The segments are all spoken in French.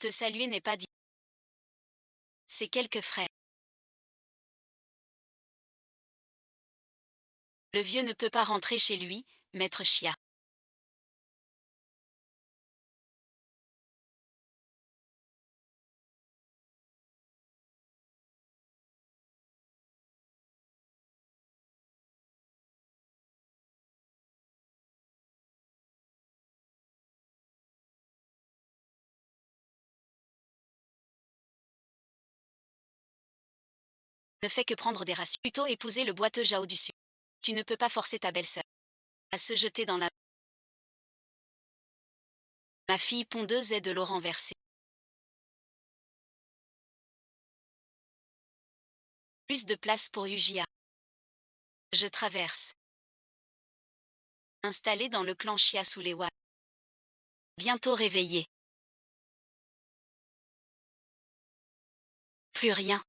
Te saluer n'est pas dit. C'est quelques frais. Le vieux ne peut pas rentrer chez lui, maître Chia. Ne fait que prendre des rations. Plutôt épouser le boiteux Jao du Sud. Tu ne peux pas forcer ta belle-sœur à se jeter dans la... Ma fille pondeuse est de l'eau renversée. Plus de place pour Yugia. Je traverse. Installé dans le clan Chia sous les Wa. Bientôt réveillé. Plus rien.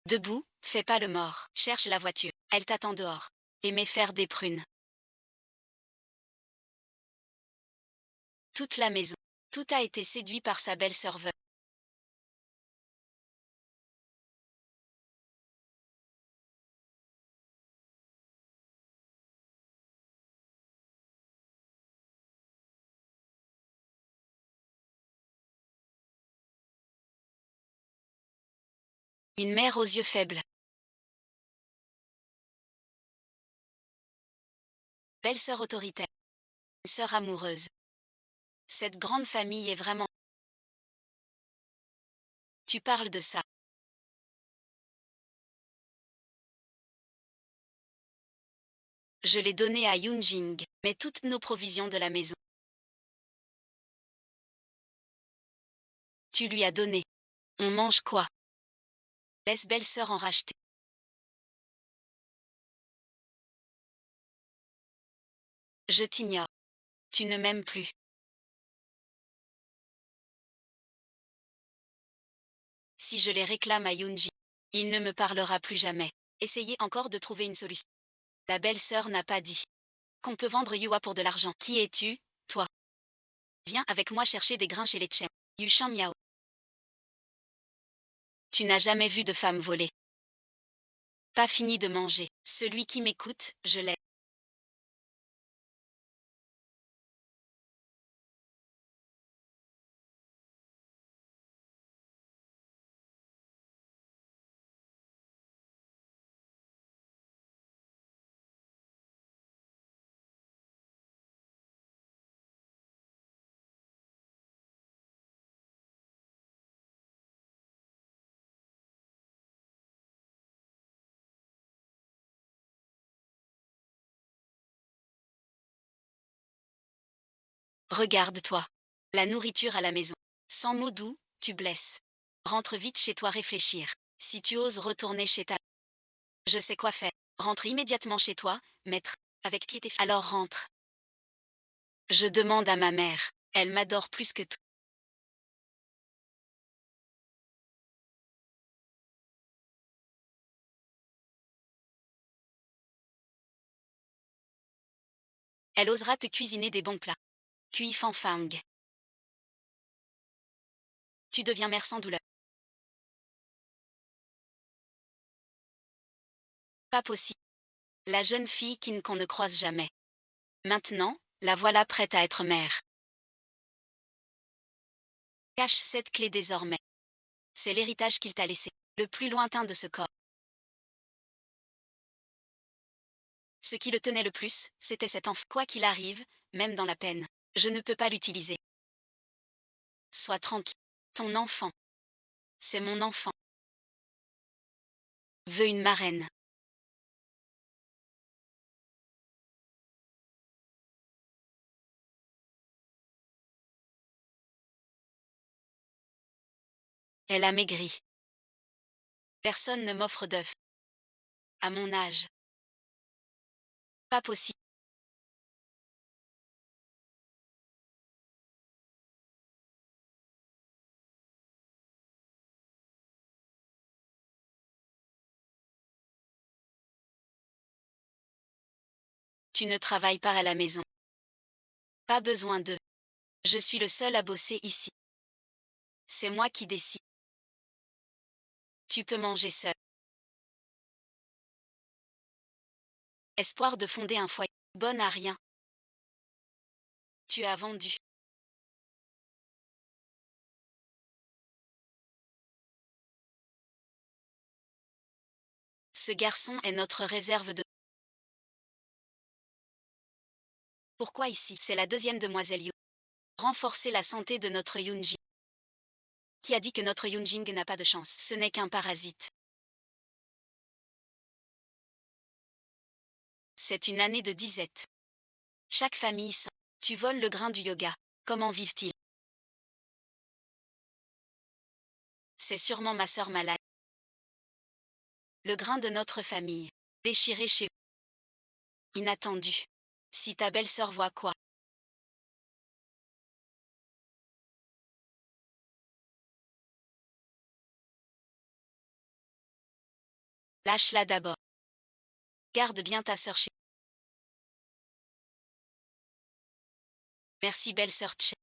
Debout, fais pas le mort. Cherche la voiture. Elle t'attend dehors. Aimez faire des prunes. Toute la maison. Tout a été séduit par sa belle-sœur veuve. Une mère aux yeux faibles. Belle-sœur autoritaire. Sœur amoureuse. Cette grande famille est vraiment... Tu parles de ça. Je l'ai donné à Yunjing, mais toutes nos provisions de la maison. Tu lui as donné. On mange quoi? Laisse belle-sœur en racheter. Je t'ignore. Tu ne m'aimes plus. Si je les réclame à Yunji, il ne me parlera plus jamais. Essayez encore de trouver une solution. La belle-sœur n'a pas dit qu'on peut vendre Yua pour de l'argent. Qui es-tu, toi? Viens avec moi chercher des grains chez les Chen. Yu Shan Miao. Tu n'as jamais vu de femme voler. Pas fini de manger. Celui qui m'écoute, je l'ai. Regarde-toi. La nourriture à la maison. Sans mots doux, tu blesses. Rentre vite chez toi réfléchir. Si tu oses retourner chez ta... Je sais quoi faire. Rentre immédiatement chez toi, maître. Avec pied et... Alors rentre. Je demande à ma mère. Elle m'adore plus que tout. Elle osera te cuisiner des bons plats. Cui Fanfang. Tu deviens mère sans douleur. Pas possible. La jeune fille qu'on ne croise jamais. Maintenant, la voilà prête à être mère. Cache cette clé désormais. C'est l'héritage qu'il t'a laissé, le plus lointain de ce corps. Ce qui le tenait le plus, c'était cet enfant. Quoi qu'il arrive, même dans la peine, je ne peux pas l'utiliser. Sois tranquille. Ton enfant. C'est mon enfant. Veux une marraine. Elle a maigri. Personne ne m'offre d'œufs. À mon âge. Pas possible. Tu ne travailles pas à la maison. Pas besoin d'eux. Je suis le seul à bosser ici. C'est moi qui décide. Tu peux manger seul. Espoir de fonder un foyer. Bonne à rien. Tu as vendu. Ce garçon est notre réserve de... Pourquoi ici? C'est la deuxième demoiselle Yu. Renforcer la santé de notre Yoonjin. Qui a dit que notre Yoonjing n'a pas de chance? Ce n'est qu'un parasite. C'est une année de disette. Chaque famille sent. Tu voles le grain du yoga. Comment vivent-ils? C'est sûrement ma sœur malade. Le grain de notre famille. Déchiré chez eux. Inattendu. Si ta belle-sœur voit quoi? Lâche-la d'abord. Garde bien ta sœur chez. Merci belle-sœur Tché.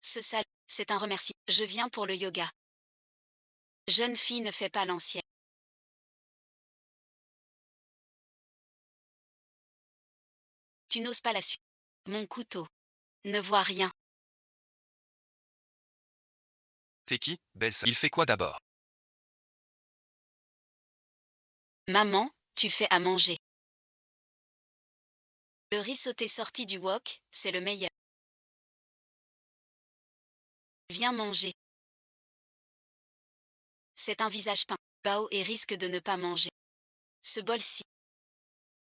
Ce sale, c'est un remerciement. Je viens pour le yoga. Jeune fille ne fait pas l'ancienne. Tu n'oses pas la suivre. Mon couteau. Ne vois rien. C'est qui, belle-sœur? Il fait quoi d'abord? Maman, tu fais à manger. Le riz sauté sorti du wok, c'est le meilleur. Viens manger. C'est un visage peint. Bao et risque de ne pas manger. Ce bol-ci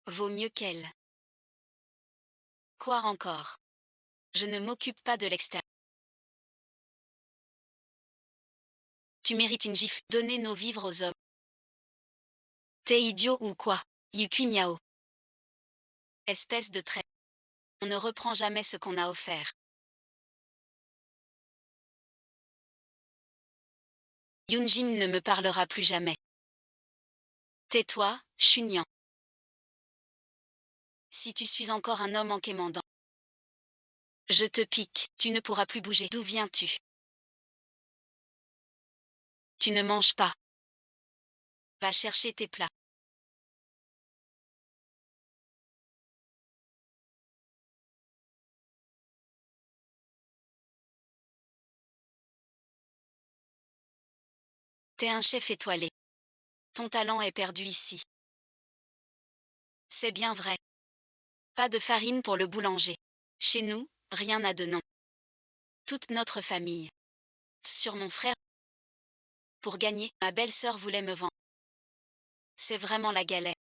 vaut mieux qu'elle. Quoi encore? Je ne m'occupe pas de l'extérieur. Tu mérites une gifle. Donnez nos vivres aux hommes. T'es idiot ou quoi? Yukui Miao. Espèce de trait. On ne reprend jamais ce qu'on a offert. Yoonjin ne me parlera plus jamais. Tais-toi, Chunyan. Si tu suis encore un homme en quémandant. Je te pique, tu ne pourras plus bouger. D'où viens-tu? Tu ne manges pas. Va chercher tes plats. T'es un chef étoilé. Ton talent est perdu ici. C'est bien vrai. Pas de farine pour le boulanger. Chez nous, rien n'a de nom. Toute notre famille. Sur mon frère. Pour gagner, ma belle-sœur voulait me vendre. C'est vraiment la galère.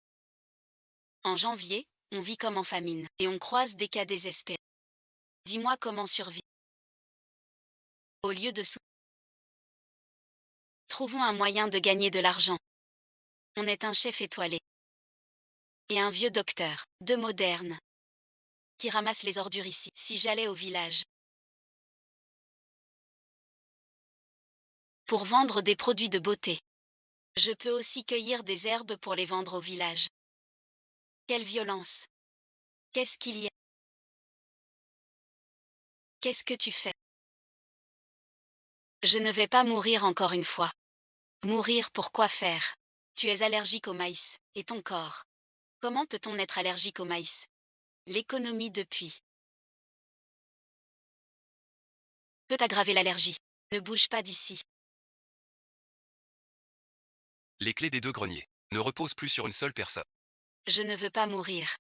En janvier, on vit comme en famine, et on croise des cas désespérés. Dis-moi comment survivre. Au lieu de trouvons un moyen de gagner de l'argent. On est un chef étoilé. Et un vieux docteur, de moderne, qui ramasse les ordures ici. Si j'allais au village. Pour vendre des produits de beauté. Je peux aussi cueillir des herbes pour les vendre au village. Quelle violence! Qu'est-ce qu'il y a? Qu'est-ce que tu fais? Je ne vais pas mourir encore une fois. Mourir pour quoi faire? Tu es allergique au maïs, et ton corps. Comment peut-on être allergique au maïs? L'économie depuis. Peut aggraver l'allergie. Ne bouge pas d'ici. Les clés des deux greniers ne reposent plus sur une seule personne. Je ne veux pas mourir.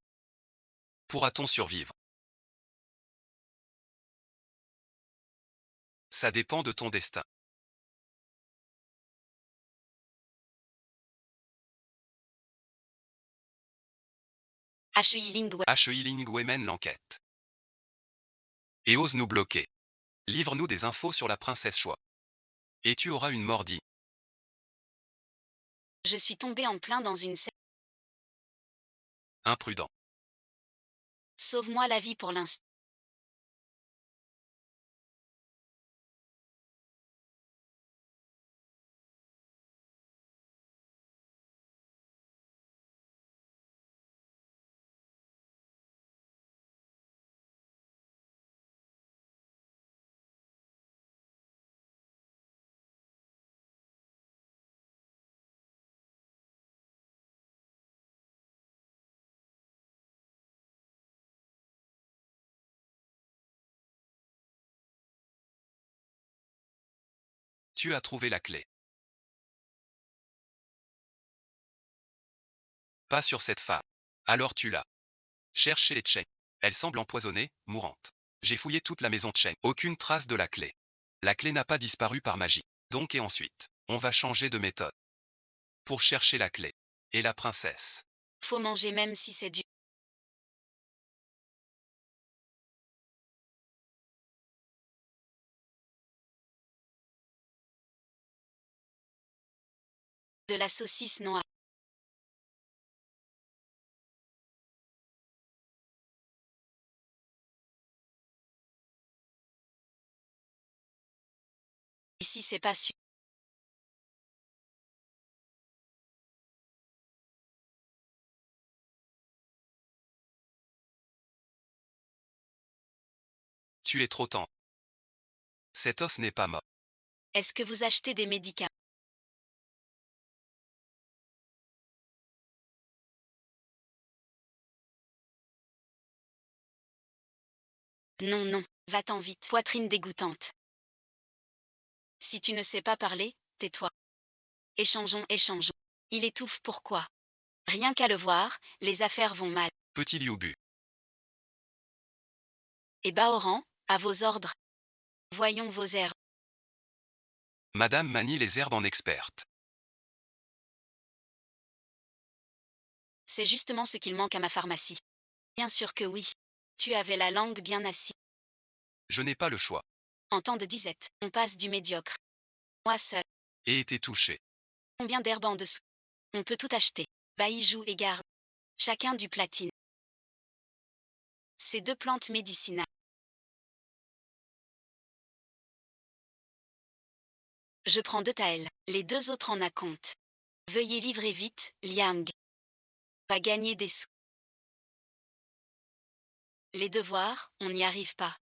Pourra-t-on survivre? Ça dépend de ton destin. HEI Lingwei. HEI Lingwei mène l'enquête. Et ose nous bloquer. Livre-nous des infos sur la princesse Choi. Et tu auras une mordie. Je suis tombé en plein dans une Imprudent. Sauve-moi la vie pour l'instant. Tu as trouvé la clé. Pas sur cette femme. Alors tu l'as. Cherche chez les Cheng. Elle semble empoisonnée, mourante. J'ai fouillé toute la maison Cheng. Aucune trace de la clé. La clé n'a pas disparu par magie. Donc et ensuite, on va changer de méthode. Pour chercher la clé. Et la princesse. Faut manger même si c'est dur. De la saucisse noire. Ici c'est pas sûr. Tu es trop tendre. Cet os n'est pas mort. Est-ce que vous achetez des médicaments? Non, non, va-t'en vite. Poitrine dégoûtante. Si tu ne sais pas parler, tais-toi. Échangeons, échangeons. Il étouffe pourquoi? Rien qu'à le voir, les affaires vont mal. Petit Liu Bu. Et Baoran, à vos ordres. Voyons vos airs. Madame manie les herbes en experte. C'est justement ce qu'il manque à ma pharmacie. Bien sûr que oui. Tu avais la langue bien assise. Je n'ai pas le choix. En temps de disette, on passe du médiocre. Moi seul. Et été touché. Combien d'herbes en dessous? On peut tout acheter. Baïjou et garde. Chacun du platine. Ces deux plantes médicinales. Je prends deux taels, les deux autres en acompte. Veuillez livrer vite, Liang. Va gagner des sous. Les devoirs, on n'y arrive pas.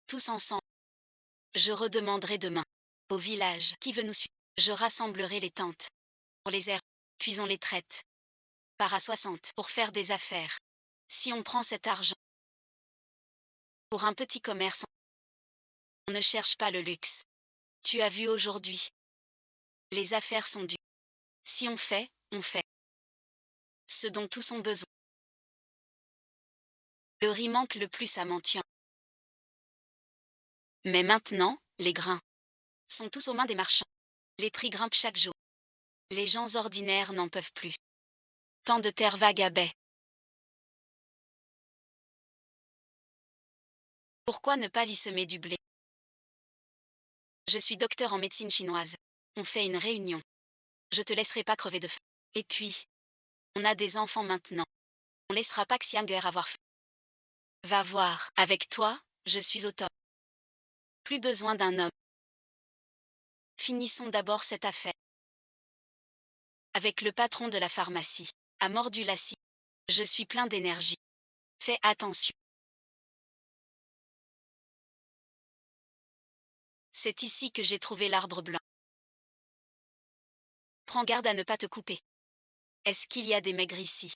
Tous ensemble. Je redemanderai demain. Au village, qui veut nous suivre? Je rassemblerai les tentes. Pour les airs, puis on les traite. Par à 60 pour faire des affaires. Si on prend cet argent pour un petit commerce, on ne cherche pas le luxe. Tu as vu aujourd'hui. Les affaires sont dues. Si on fait, on fait. Ce dont tous ont besoin. Le riz manque le plus à Mantian. Mais maintenant, les grains sont tous aux mains des marchands. Les prix grimpent chaque jour. Les gens ordinaires n'en peuvent plus. Tant de terre vague à baie. Pourquoi ne pas y semer du blé? Je suis docteur en médecine chinoise. On fait une réunion. Je te laisserai pas crever de faim. Et puis, on a des enfants maintenant. On laissera pas Xianger avoir faim. Va voir. Avec toi, je suis au top. Plus besoin d'un homme. Finissons d'abord cette affaire. Avec le patron de la pharmacie, a mordu la scie. Je suis plein d'énergie. Fais attention. C'est ici que j'ai trouvé l'arbre blanc. Prends garde à ne pas te couper. Est-ce qu'il y a des maigres ici?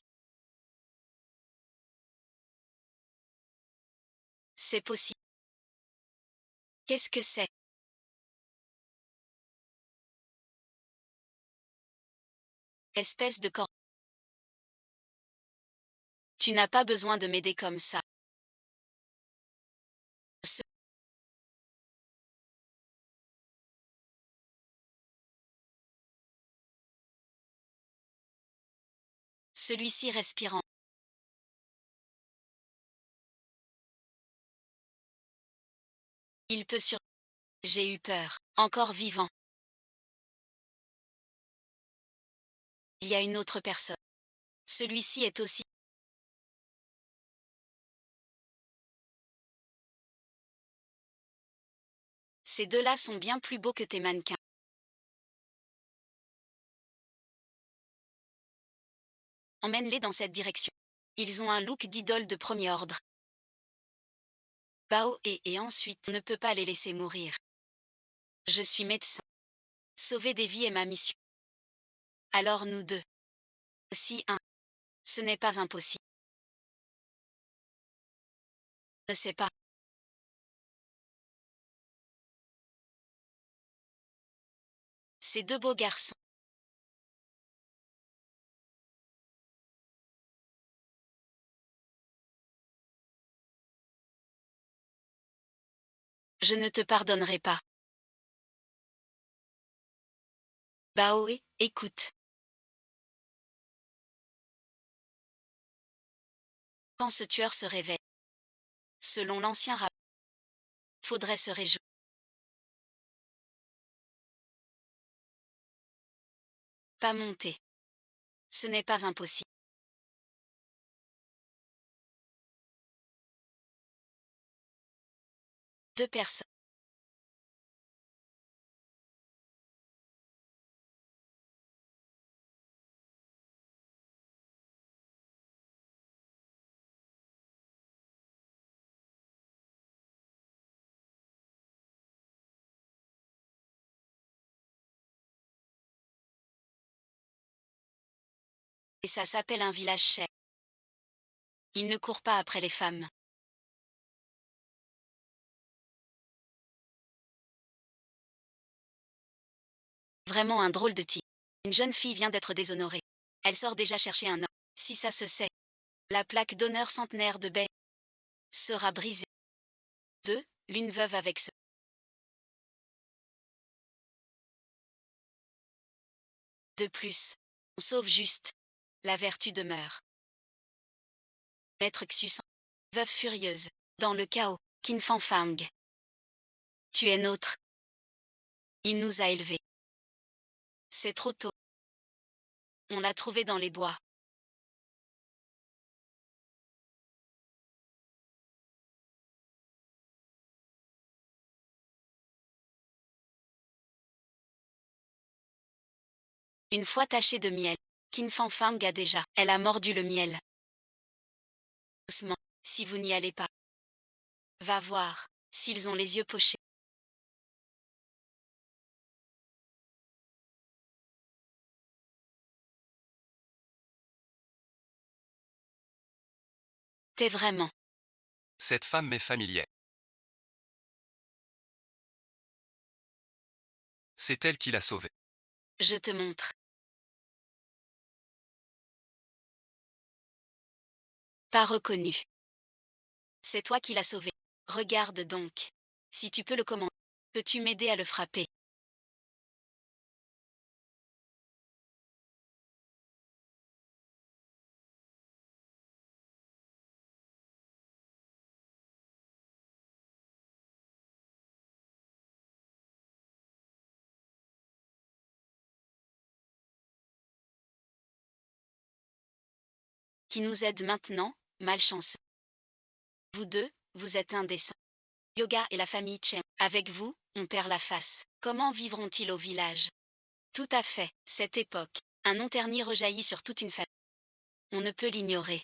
C'est possible. Qu'est-ce que c'est? Espèce de corps. Tu n'as pas besoin de m'aider comme ça. Ce- Celui-ci respirant. Il peut sur... J'ai eu peur. Encore vivant. Il y a une autre personne. Celui-ci est aussi... Ces deux-là sont bien plus beaux que tes mannequins. Emmène-les dans cette direction. Ils ont un look d'idole de premier ordre. Bao et ensuite ne peut pas les laisser mourir. Je suis médecin. Sauver des vies est ma mission. Alors nous deux. Si un. Ce n'est pas impossible. Ne sais pas. Ces deux beaux garçons. Je ne te pardonnerai pas. Baoé, écoute. Quand ce tueur se réveille, selon l'ancien rap, faudrait se réjouir. Pas monter. Ce n'est pas impossible. Deux personnes. Et ça s'appelle un village cher. Il ne court pas après les femmes. Vraiment un drôle de type. Une jeune fille vient d'être déshonorée. Elle sort déjà chercher un homme. Si ça se sait, la plaque d'honneur centenaire de Bay sera brisée. 2. L'une veuve avec ce. De plus, on sauve juste. La vertu demeure. Maître Xus, veuve furieuse, dans le chaos, Kin Fan Fang. Tu es nôtre. Il nous a élevés. C'est trop tôt. On l'a trouvé dans les bois. Une fois tachée de miel, Kin Fan Fang a déjà. Elle a mordu le miel. Doucement, si vous n'y allez pas. Va voir, s'ils ont les yeux pochés. T'es vraiment. Cette femme m'est familière. C'est elle qui l'a sauvé. Je te montre. Pas reconnu. C'est toi qui l'as sauvé. Regarde donc. Si tu peux le commander, peux-tu m'aider à le frapper? Qui nous aide maintenant, malchanceux. Vous deux, vous êtes indécents. Yoga et la famille Chen. Avec vous, on perd la face. Comment vivront-ils au village? Tout à fait, cette époque. Un nom terni rejaillit sur toute une famille. On ne peut l'ignorer.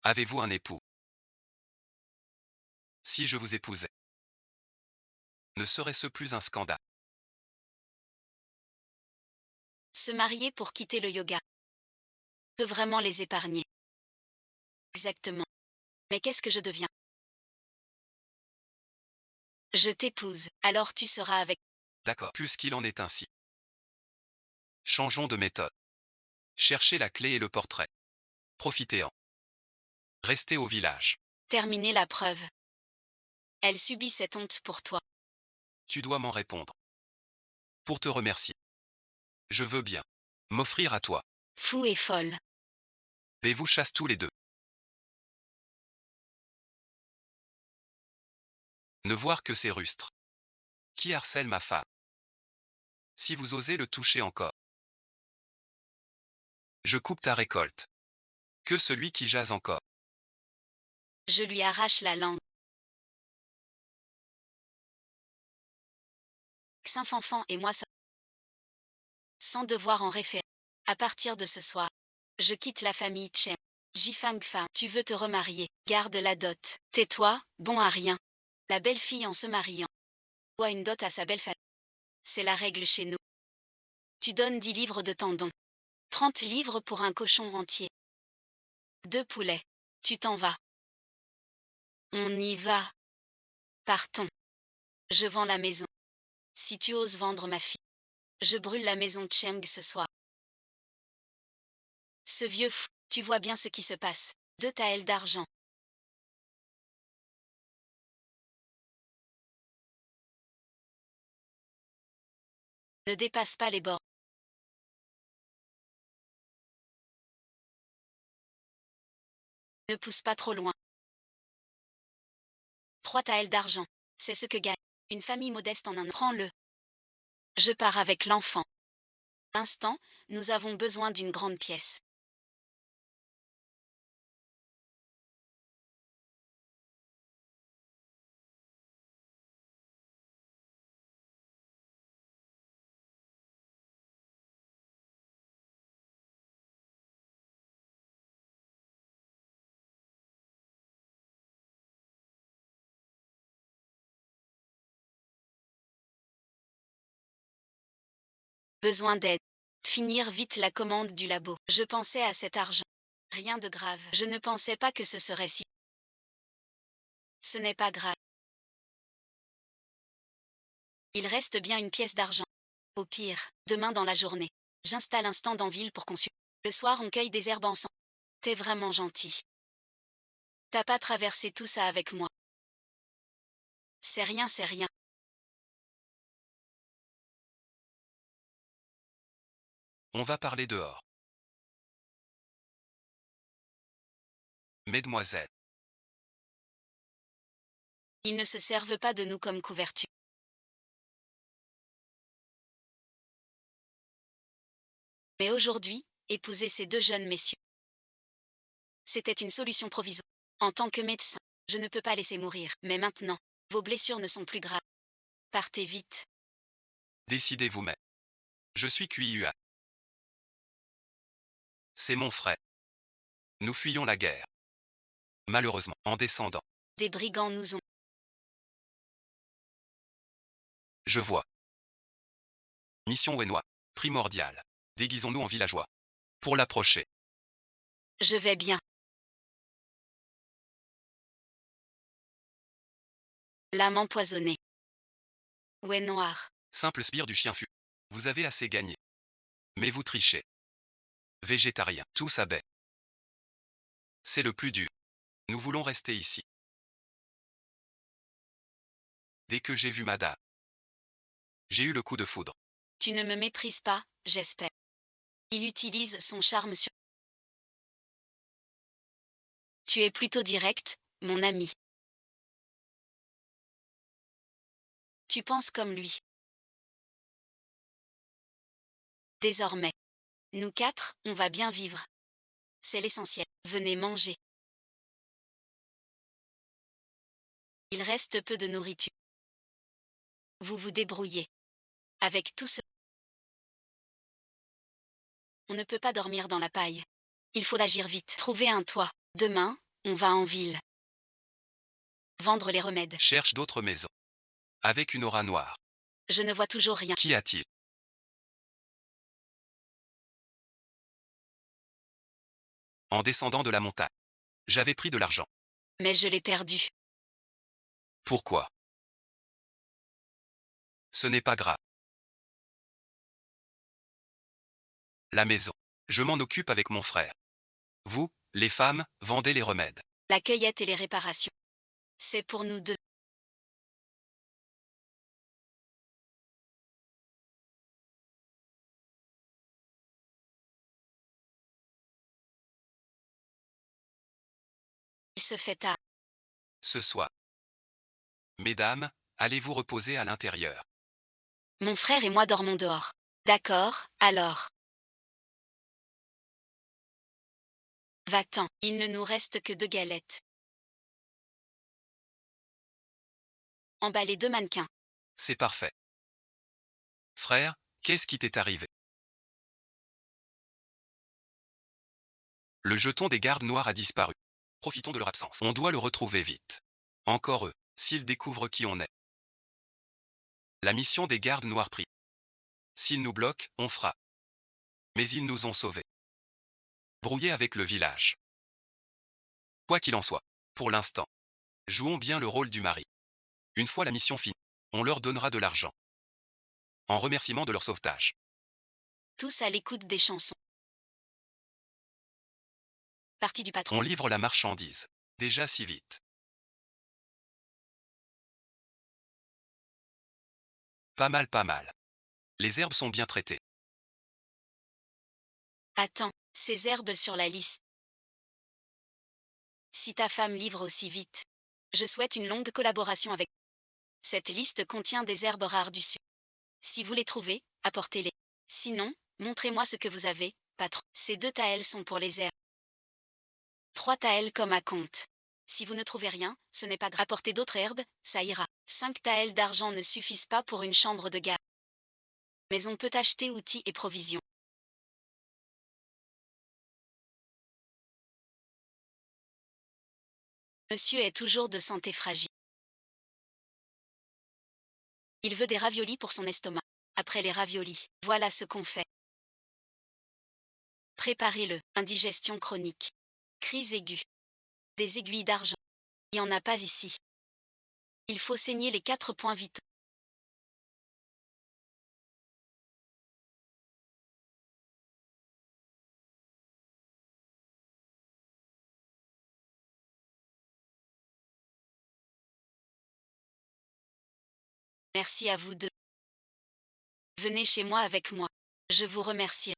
Avez-vous un époux? Si je vous épousais, ne serait-ce plus un scandale? Se marier pour quitter le yoga peut vraiment les épargner. Exactement. Mais qu'est-ce que je deviens? Je t'épouse, alors tu seras avec. D'accord. Puisqu'il en est ainsi. Changeons de méthode. Cherchez la clé et le portrait. Profitez-en. Restez au village. Terminer la preuve. Elle subit cette honte pour toi. Tu dois m'en répondre. Pour te remercier. Je veux bien m'offrir à toi. Fou et folle. Et vous chasse tous les deux. Ne voir que ces rustres. Qui harcèlent ma femme. Si vous osez le toucher encore. Je coupe ta récolte. Que celui qui jase encore. Je lui arrache la langue. Saint-Fanfan et moi sans devoir en référer. À partir de ce soir, je quitte la famille Chen. Jifang Fa, tu veux te remarier, garde la dot. Tais-toi, bon à rien. La belle-fille en se mariant doit une dot à sa belle famille. C'est la règle chez nous. Tu donnes 10 livres de tendons. 30 livres pour un cochon entier. 2 poulets. Tu t'en vas. On y va. Partons. Je vends la maison. Si tu oses vendre ma fille, je brûle la maison de Cheng ce soir. Ce vieux fou, tu vois bien ce qui se passe. 2 taels d'argent. Ne dépasse pas les bords. Ne pousse pas trop loin. 3 taels d'argent. C'est ce que gagne une famille modeste en un an. Prends-le. Je pars avec l'enfant. Instant, nous avons besoin d'une grande pièce. Besoin d'aide. Finir vite la commande du labo. Je pensais à cet argent. Rien de grave. Je ne pensais pas que ce serait si. Ce n'est pas grave. Il reste bien une pièce d'argent. Au pire, demain dans la journée, j'installe un stand en ville pour consulter. Le soir on cueille des herbes ensemble. T'es vraiment gentil. T'as pas traversé tout ça avec moi. C'est rien, c'est rien. On va parler dehors. Mesdemoiselles, Ils ne se servent pas de nous comme couverture. Mais aujourd'hui, épouser ces 2 jeunes messieurs. C'était une solution provisoire. En tant que médecin, je ne peux pas laisser mourir. Mais maintenant, vos blessures ne sont plus graves. Partez vite. décidez vous-même. Je suis QIUA. C'est mon frère. Nous fuyons la guerre. Malheureusement, en descendant, Des brigands nous ont. je vois. Mission Wenoi. Primordiale. Déguisons-nous en villageois. Pour l'approcher. Je vais bien. L'âme empoisonnée. Ouais noir. Simple sbire du chien fut. Vous avez assez gagné. Mais vous trichez. Végétarien. Tous à baie. C'est le plus dur. Nous voulons rester ici. Dès que j'ai vu madame, j'ai eu le coup de foudre. Tu ne me méprises pas, j'espère. Il utilise son charme sur. Tu es plutôt direct, mon ami. Tu penses comme lui. Désormais, nous 4, on va bien vivre. C'est l'essentiel. Venez manger. Il reste peu de nourriture. Vous vous débrouillez. Avec tout ce. On ne peut pas dormir dans la paille. Il faut agir vite. Trouver un toit. Demain, on va en ville. Vendre les remèdes. Cherche d'autres maisons. Avec une aura noire. Je ne vois toujours rien. Qu'y a-t-il? En descendant de la montagne. J'avais pris de l'argent. Mais je l'ai perdu. Pourquoi? Ce n'est pas grave. La maison. Je m'en occupe avec mon frère. Vous, les femmes, vendez les remèdes. La cueillette et les réparations. C'est pour nous 2. Il se fait tard. Ce soir. Mesdames, allez vous reposer à l'intérieur. Mon frère et moi dormons dehors. D'accord, alors. Va-t'en, il ne nous reste que 2 galettes. Emballez 2 mannequins. C'est parfait. Frère, qu'est-ce qui t'est arrivé? Le jeton des gardes noirs a disparu. Profitons de leur absence. On doit le retrouver vite. Encore eux, s'ils découvrent qui on est. La mission des gardes noirs prie. S'ils nous bloquent, on frappe. Mais ils nous ont sauvés. Brouillés avec le village. Quoi qu'il en soit, pour l'instant, jouons bien le rôle du mari. Une fois la mission finie, on leur donnera de l'argent. en remerciement de leur sauvetage. Tous à l'écoute des chansons. Partie du patron. On livre la marchandise. Déjà si vite. Pas mal, pas mal. Les herbes sont bien traitées. Attends, ces herbes sur la liste. Si ta femme livre aussi vite. Je souhaite une longue collaboration avec. Cette liste contient des herbes rares du sud. Si vous les trouvez, apportez-les. Sinon, montrez-moi ce que vous avez, patron. Ces 2 taels sont pour les herbes. 3 taels comme à compte. Si vous ne trouvez rien, ce n'est pas grave. Apportez d'autres herbes, ça ira. 5 taels d'argent ne suffisent pas pour une chambre de garde. Mais on peut acheter outils et provisions. Monsieur est toujours de santé fragile. Il veut des raviolis pour son estomac. Après les raviolis, voilà ce qu'on fait. Préparez-le. Indigestion chronique. Crise aiguë. Des aiguilles d'argent. Il n'y en a pas ici. Il faut saigner les 4 points vitaux. Merci à vous deux. Venez chez moi avec moi. Je vous remercie.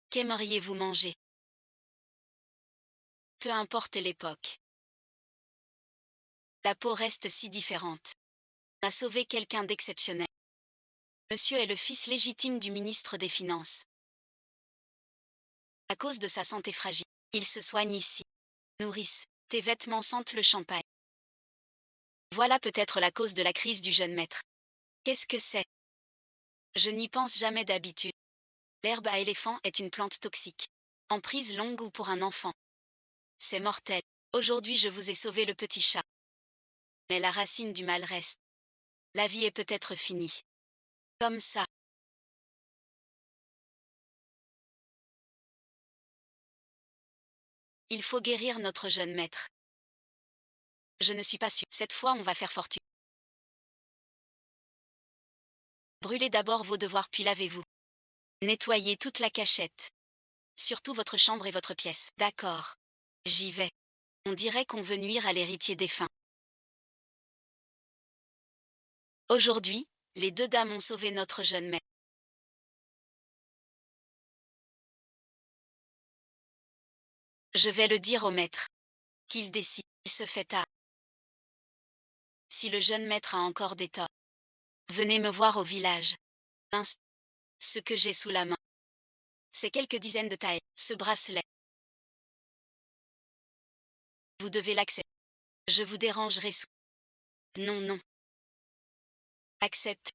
Qu'aimeriez-vous manger? Peu importe l'époque. La peau reste si différente. On a sauvé quelqu'un d'exceptionnel. Monsieur est le fils légitime du ministre des Finances. À cause de sa santé fragile, il se soigne ici. Nourrice, tes vêtements sentent le champagne. Voilà peut-être la cause de la crise du jeune maître. Qu'est-ce que c'est? Je n'y pense jamais d'habitude. L'herbe à éléphant est une plante toxique. En prise longue ou pour un enfant. C'est mortel. Aujourd'hui je vous ai sauvé le petit chat. Mais la racine du mal reste. La vie est peut-être finie. Comme ça. Il faut guérir notre jeune maître. Je ne suis pas sûre. Cette fois on va faire fortune. Brûlez d'abord vos devoirs puis lavez-vous. Nettoyez toute la cachette. Surtout votre chambre et votre pièce. D'accord. J'y vais. On dirait qu'on veut nuire à l'héritier défunt. Aujourd'hui, les 2 dames ont sauvé notre jeune maître. Je vais le dire au maître. Qu'il décide. Il se fait tard. Si le jeune maître a encore des torts. Venez me voir au village. Ce que j'ai sous la main. C'est quelques dizaines de tailles. Ce bracelet. Vous devez l'accepter. Je vous dérangerai sous. Non, non. Accepte.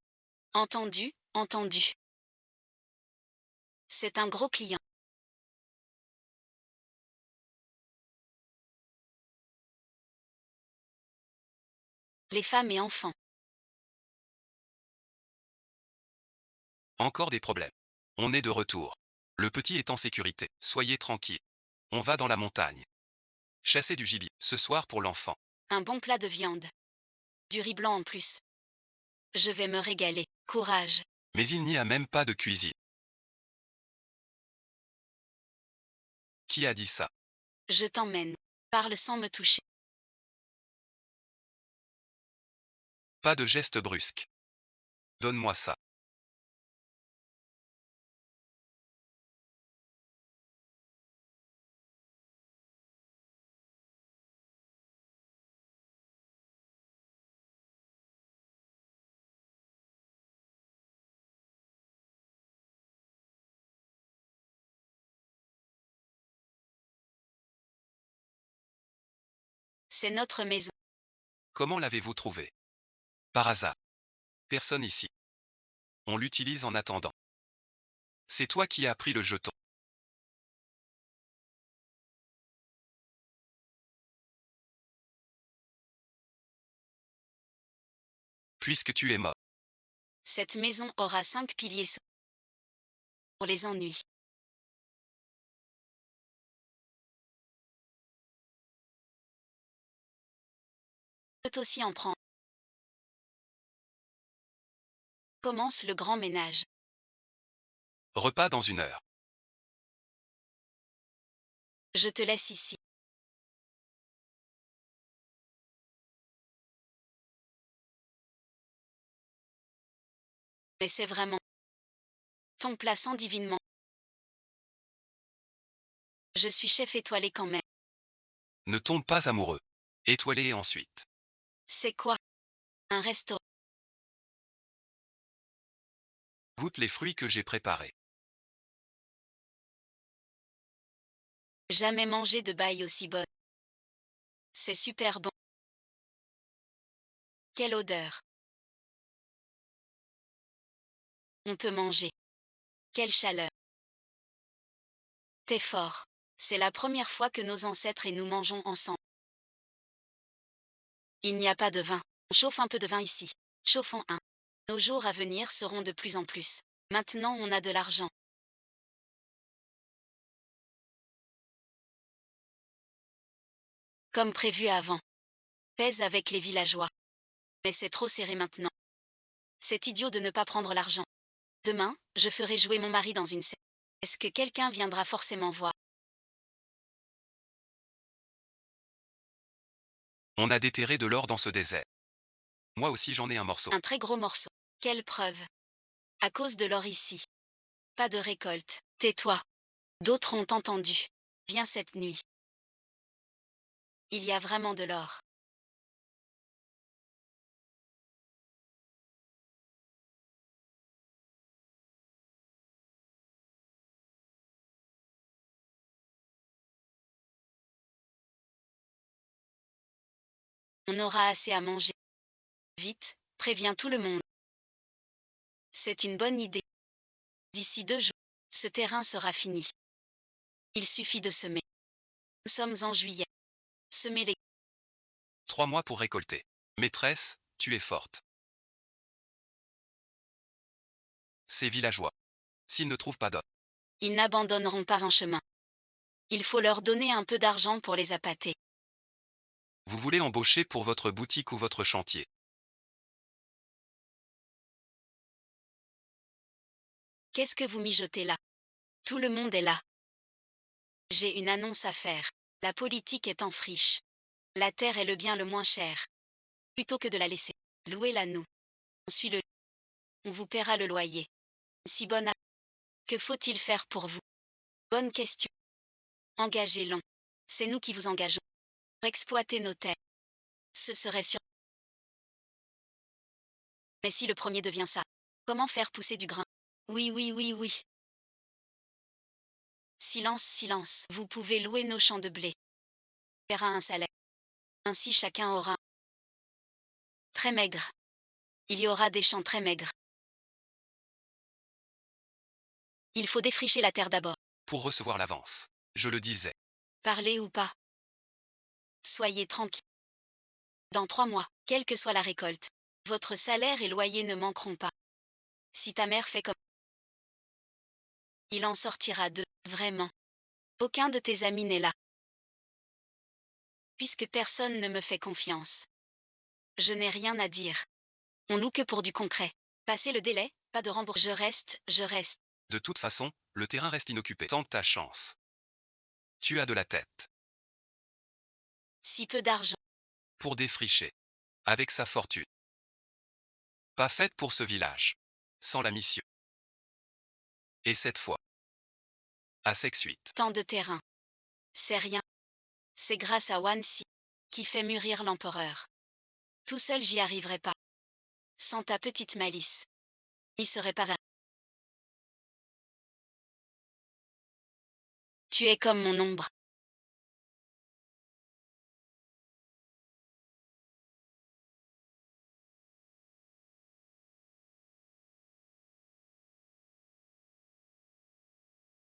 Entendu, entendu. C'est un gros client. Les femmes et enfants. Encore des problèmes. On est de retour. Le petit est en sécurité. Soyez tranquille. On va dans la montagne. Chasser du gibier. Ce soir pour l'enfant. Un bon plat de viande. Du riz blanc en plus. Je vais me régaler. Courage. Mais il n'y a même pas de cuisine. Qui a dit ça? Je t'emmène. Parle sans me toucher. Pas de geste brusque. Donne-moi ça. C'est notre maison. Comment l'avez-vous trouvé? Par hasard. Personne ici. On l'utilise en attendant. C'est toi qui as pris le jeton. Puisque tu es mort. Cette maison aura 5 piliers pour les ennuis. Peut aussi en prendre. commence le grand ménage. Repas dans 1 heure. Je te laisse ici. Mais c'est vraiment ton plat sent divinement. Je suis chef étoilé quand même. Ne tombe pas amoureux. Étoilé et ensuite. C'est quoi? Un restaurant. Goûte les fruits que j'ai préparés. Jamais mangé de bail aussi bonne. C'est super bon. Quelle odeur. On peut manger. Quelle chaleur. T'es fort. C'est la première fois que nos ancêtres et nous mangeons ensemble. Il n'y a pas de vin. On chauffe un peu de vin ici. Chauffons un. Nos jours à venir seront de plus en plus. Maintenant on a de l'argent. Comme prévu avant. Pèse avec les villageois. Mais c'est trop serré maintenant. C'est idiot de ne pas prendre l'argent. Demain, je ferai jouer mon mari dans une scène. Est-ce que quelqu'un viendra forcément voir? On a déterré de l'or dans ce désert. Moi aussi j'en ai un morceau. Un très gros morceau. Quelle preuve? À cause de l'or ici. Pas de récolte. Tais-toi. D'autres ont entendu. Viens cette nuit. Il y a vraiment de l'or. On aura assez à manger. Vite, préviens tout le monde. C'est une bonne idée. D'ici 2 jours, ce terrain sera fini. Il suffit de semer. Nous sommes en juillet. Semez les... 3 mois pour récolter. Maîtresse, tu es forte. Ces villageois. S'ils ne trouvent pas d'or. Ils n'abandonneront pas en chemin. Il faut leur donner un peu d'argent pour les appâter. Vous voulez embaucher pour votre boutique ou votre chantier. Qu'est-ce que vous mijotez là? Tout le monde est là. J'ai une annonce à faire. La politique est en friche. La terre est le bien le moins cher. Plutôt que de la laisser, louez-la nous. On suit le... On vous paiera le loyer. Si bonne... Que faut-il faire pour vous? Bonne question. Engagez long. C'est nous qui vous engageons. Pour exploiter nos terres. Ce serait sûr. Mais si le premier devient ça, comment faire pousser du grain? Oui, oui, oui, oui. Silence, silence. Vous pouvez louer nos champs de blé. On paiera un salaire. Ainsi chacun aura. Très maigre. Il y aura des champs très maigres. Il faut défricher la terre d'abord. Pour recevoir l'avance. Je le disais. Parlez ou pas. Soyez tranquille. Dans 3 mois, quelle que soit la récolte, votre salaire et loyer ne manqueront pas. Si ta mère fait comme... Il en sortira 2, vraiment. Aucun de tes amis n'est là. Puisque personne ne me fait confiance. Je n'ai rien à dire. On loue que pour du concret. Passez le délai, pas de remboursement. Je reste. De toute façon, le terrain reste inoccupé. Tente ta chance. Tu as de la tête. Si peu d'argent. Pour défricher. Avec sa fortune. Pas faite pour ce village. Sans la mission. Et cette fois. À Sexuite. Tant de terrain. C'est rien. C'est grâce à Wansi qui fait mûrir l'empereur. Tout seul j'y arriverai pas. Sans ta petite malice. N'y serait pas à... Tu es comme mon ombre.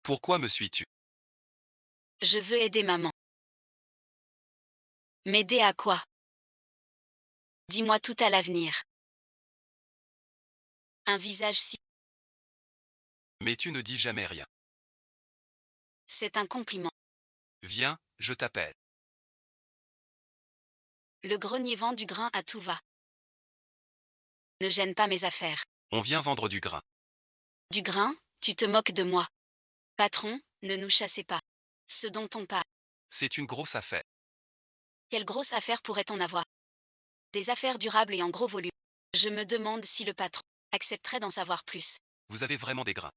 Pourquoi me suis-tu? Je veux aider maman. M'aider à quoi? Dis-moi tout à l'avenir. Un visage si... Mais tu ne dis jamais rien. C'est un compliment. Viens, je t'appelle. Le grenier vend du grain à tout va. Ne gêne pas mes affaires. On vient vendre du grain. Du grain, tu te moques de moi. Patron, ne nous chassez pas. Ce dont on parle. C'est une grosse affaire. Quelle grosse affaire pourrait-on avoir? Des affaires durables et en gros volume. Je me demande si le patron accepterait d'en savoir plus. Vous avez vraiment des grains.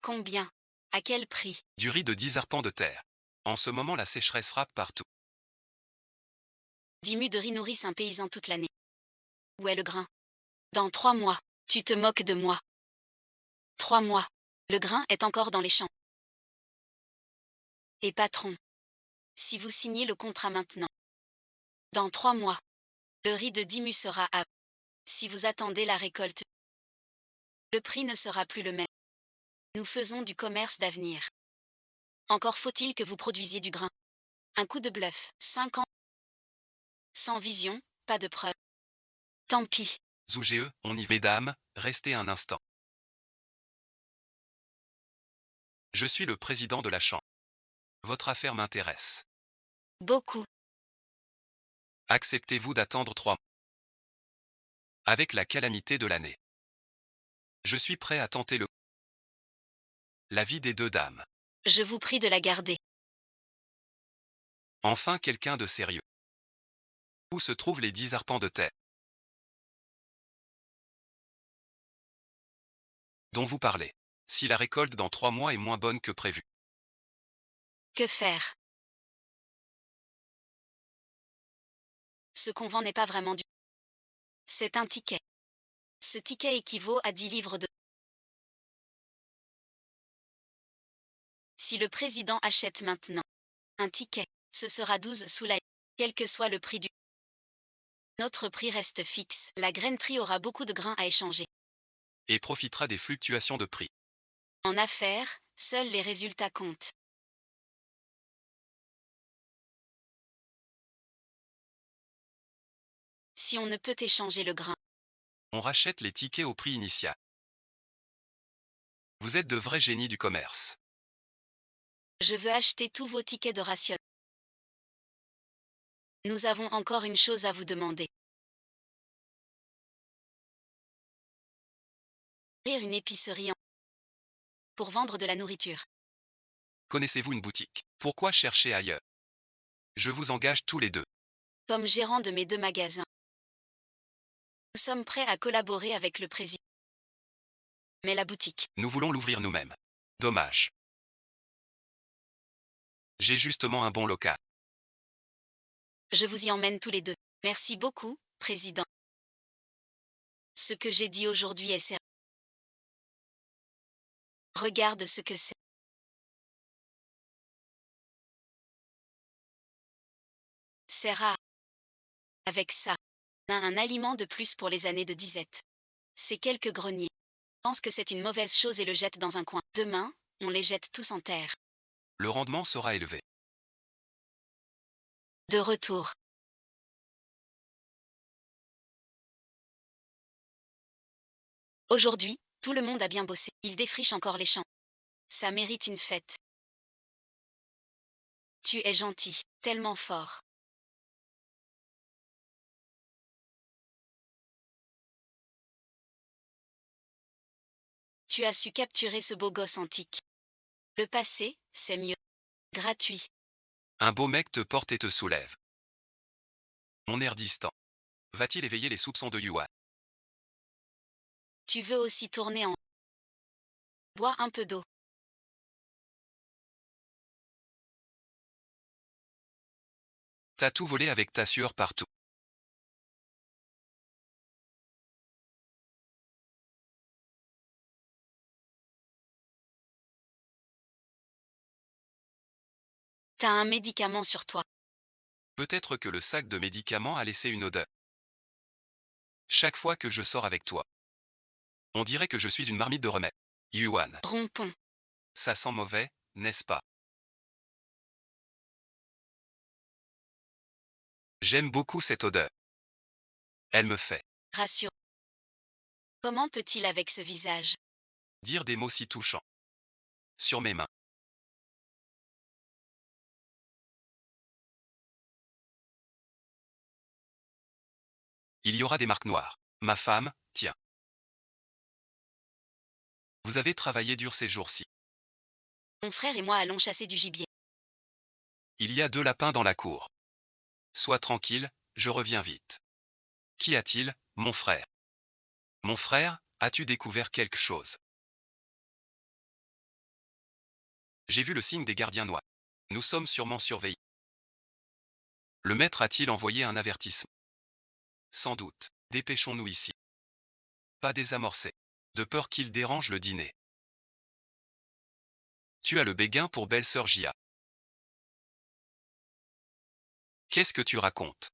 Combien? À quel prix? Du riz de 10 arpents de terre. En ce moment, la sécheresse frappe partout. 10 mues de riz nourrissent un paysan toute l'année. Où est le grain? Dans 3 mois. Tu te moques de moi. 3 mois. Le grain est encore dans les champs. Et patron, si vous signez le contrat maintenant, dans 3 mois, le riz de 10 mues sera à. Si vous attendez la récolte, le prix ne sera plus le même. Nous faisons du commerce d'avenir. Encore faut-il que vous produisiez du grain. Un coup de bluff, 5 ans. Sans vision, pas de preuve. Tant pis. Zouge, on y va. Mesdames, restez un instant. Je suis le président de la chambre. Votre affaire m'intéresse. Beaucoup. Acceptez-vous d'attendre 3 mois? Avec la calamité de l'année. Je suis prêt à tenter le. L'avis des 2 dames. Je vous prie de la garder. Enfin quelqu'un de sérieux. Où se trouvent les 10 arpents de terre dont vous parlez? Si la récolte dans 3 mois est moins bonne que prévu. Que faire? Ce qu'on vend n'est pas vraiment du. C'est un ticket. Ce ticket équivaut à 10 livres de. Si le président achète maintenant un ticket, ce sera 12 sous la. Quel que soit le prix du. Notre prix reste fixe. La grainerie aura beaucoup de grains à échanger. Et profitera des fluctuations de prix. En affaires, seuls les résultats comptent. Si on ne peut échanger le grain, On rachète les tickets au prix initial. Vous êtes de vrais génies du commerce. je veux acheter tous vos tickets de ration. Nous avons encore une chose à vous demander. Ouvrir une épicerie pour vendre de la nourriture. Connaissez-vous une boutique? Pourquoi chercher ailleurs? Je vous engage tous les 2. Comme gérant de mes 2 magasins, nous sommes prêts à collaborer avec le président. Mais la boutique, Nous voulons l'ouvrir nous-mêmes. Dommage. J'ai justement un bon local. je vous y emmène tous les 2. Merci beaucoup, président. Ce que j'ai dit aujourd'hui est sérieux. Regarde ce que c'est. C'est rare. Avec ça, on a un aliment de plus pour les années de disette. C'est quelques greniers. Pensent que c'est une mauvaise chose et le jettent dans un coin. Demain, on les jette tous en terre. Le rendement sera élevé. De retour. Aujourd'hui, tout le monde a bien bossé. Ils défrichent encore les champs. Ça mérite une fête. Tu es gentil, tellement fort. Tu as su capturer ce beau gosse antique. Le passé, c'est mieux. Gratuit. Un beau mec te porte et te soulève. Mon air distant. Va-t-il éveiller les soupçons de Yuan? Tu veux aussi tourner en. Bois un peu d'eau. T'as tout volé avec ta sueur partout. T'as un médicament sur toi. Peut-être que le sac de médicaments a laissé une odeur. Chaque fois que je sors avec toi, on dirait que je suis une marmite de remède. Yuan, Rompons. ça sent mauvais, n'est-ce pas? J'aime beaucoup cette odeur. Elle me fait Rassure. Comment peut-il avec ce visage? dire des mots si touchants. Sur mes mains. Il y aura des marques noires. Ma femme, tiens. Vous avez travaillé dur ces jours-ci. Mon frère et moi allons chasser du gibier. Il y a 2 lapins dans la cour. Sois tranquille, je reviens vite. Qu'y a-t-il, mon frère? Mon frère, as-tu découvert quelque chose? J'ai vu le signe des gardiens noirs. Nous sommes sûrement surveillés. Le maître a-t-il envoyé un avertissement? Sans doute. Dépêchons-nous ici. Pas désamorcer. De peur qu'il dérange le dîner. Tu as le béguin pour belle-sœur Gia. Qu'est-ce que tu racontes?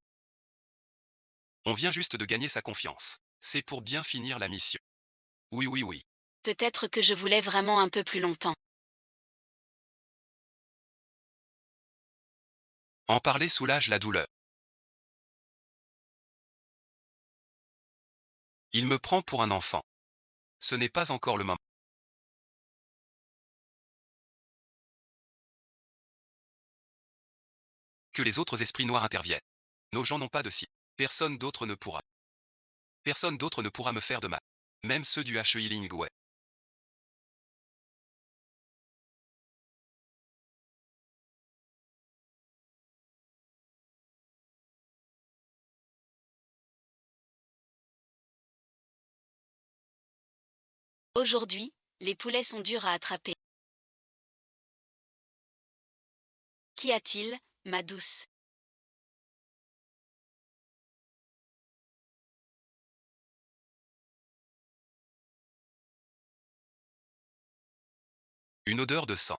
On vient juste de gagner sa confiance. C'est pour bien finir la mission. Oui, oui, oui. Peut-être que je voulais vraiment un peu plus longtemps. En parler soulage la douleur. Il me prend pour un enfant. Ce n'est pas encore le moment. Que les autres esprits noirs interviennent. Nos gens n'ont pas de cible. Personne d'autre ne pourra. Personne d'autre ne pourra me faire de mal. Même ceux du HEI Lingway. Aujourd'hui, les poulets sont durs à attraper. Qu'y a-t-il, ma douce? Une odeur de sang.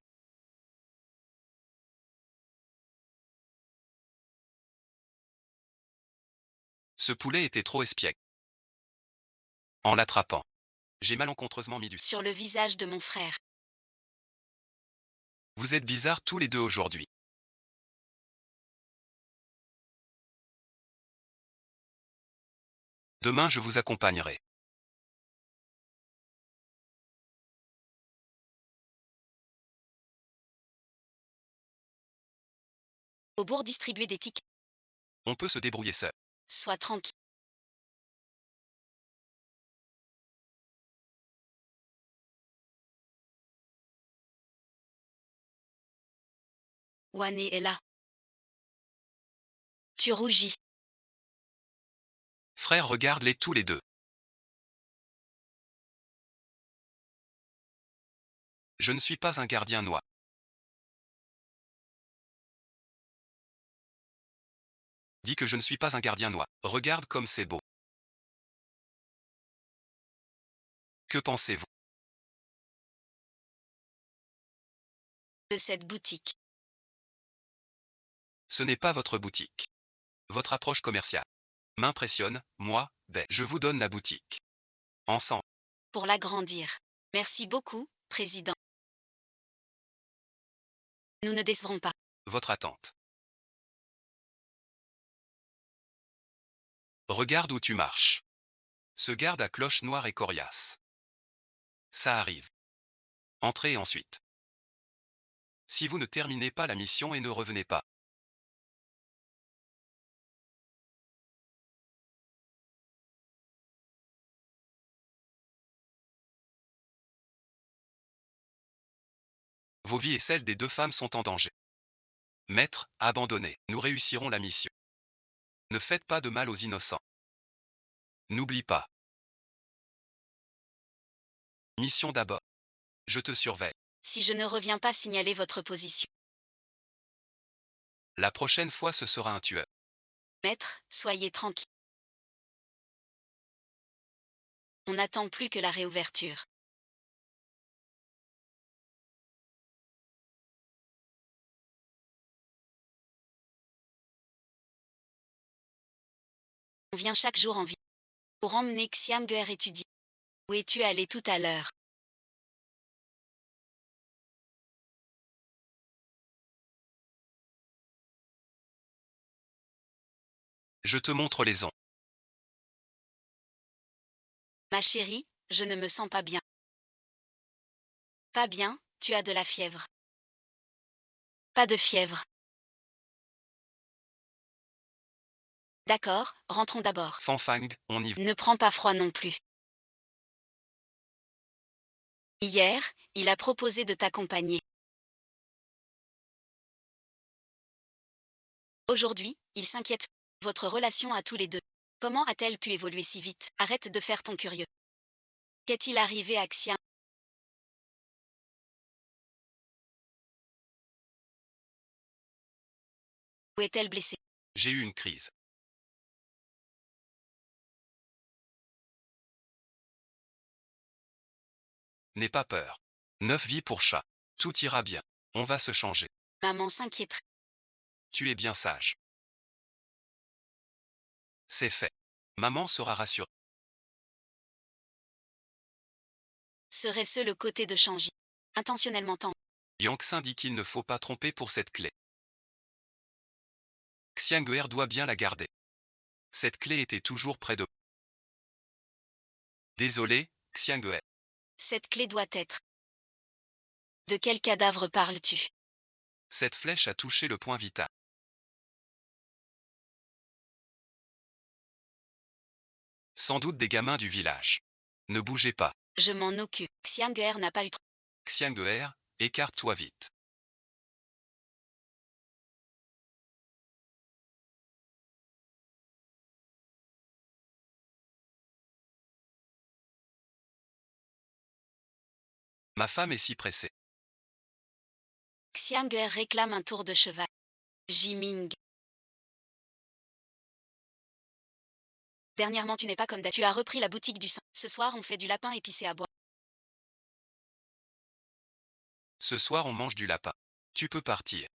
Ce poulet était trop espiègle. En l'attrapant, j'ai malencontreusement mis du sang Sur le visage de mon frère. Vous êtes bizarres tous les deux aujourd'hui. Demain je vous accompagnerai. Au bourg distribuer des tickets. On peut se débrouiller seul. Sois tranquille. Wané est là. Tu rougis. Frère, regarde-les tous les deux. Je ne suis pas un gardien noir. Dis que je ne suis pas un gardien noir. Regarde comme c'est beau. Que pensez-vous? De cette boutique. Ce n'est pas votre boutique. Votre approche commerciale m'impressionne, moi, je vous donne la boutique. Ensemble. Pour l'agrandir. Merci beaucoup, président. Nous ne décevrons pas. Votre attente. Regarde où tu marches. Ce garde à cloche noire et coriace. Ça arrive. Entrez ensuite. Si vous ne terminez pas la mission et ne revenez pas. Vos vies et celles des 2 femmes sont en danger. Maître, abandonnez, nous réussirons la mission. Ne faites pas de mal aux innocents. N'oublie pas. Mission d'abord. Je te surveille. Si je ne reviens pas signaler votre position. La prochaine fois ce sera un tueur. Maître, soyez tranquille. On n'attend plus que la réouverture. On vient chaque jour en ville. Pour emmener Xiamguer étudier. Où es-tu allé tout à l'heure? Je te montre les ondes. Ma chérie, je ne me sens pas bien. Pas bien, tu as de la fièvre. Pas de fièvre. D'accord, rentrons d'abord. Fanfang, on y va. Ne prends pas froid non plus. Hier, il a proposé de t'accompagner. Aujourd'hui, il s'inquiète. Votre relation à tous les deux. Comment a-t-elle pu évoluer si vite? Arrête de faire ton curieux. Qu'est-il arrivé à Xian? Où est-elle blessée? J'ai eu une crise. N'aie pas peur. 9 vies pour chat. Tout ira bien. On va se changer. Maman s'inquiéterait. Tu es bien sage. C'est fait. Maman sera rassurée. Serait-ce le côté de changer? Intentionnellement tant. Yangxin dit qu'il ne faut pas tromper pour cette clé. Xiang'er doit bien la garder. Cette clé était toujours près de. Désolé, Xiang'er. Cette clé doit être. De quel cadavre parles-tu? Cette flèche a touché le point vital. Sans doute des gamins du village. Ne bougez pas. Je m'en occupe. Xiang'er n'a pas eu trop. Xiang'er, écarte-toi vite. Ma femme est si pressée. Xiang'er réclame un tour de cheval. Jiming. Dernièrement tu n'es pas comme d'habitude. Tu as repris la boutique du sang. Ce soir on fait du lapin épicé à bois. Ce soir on mange du lapin. Tu peux partir.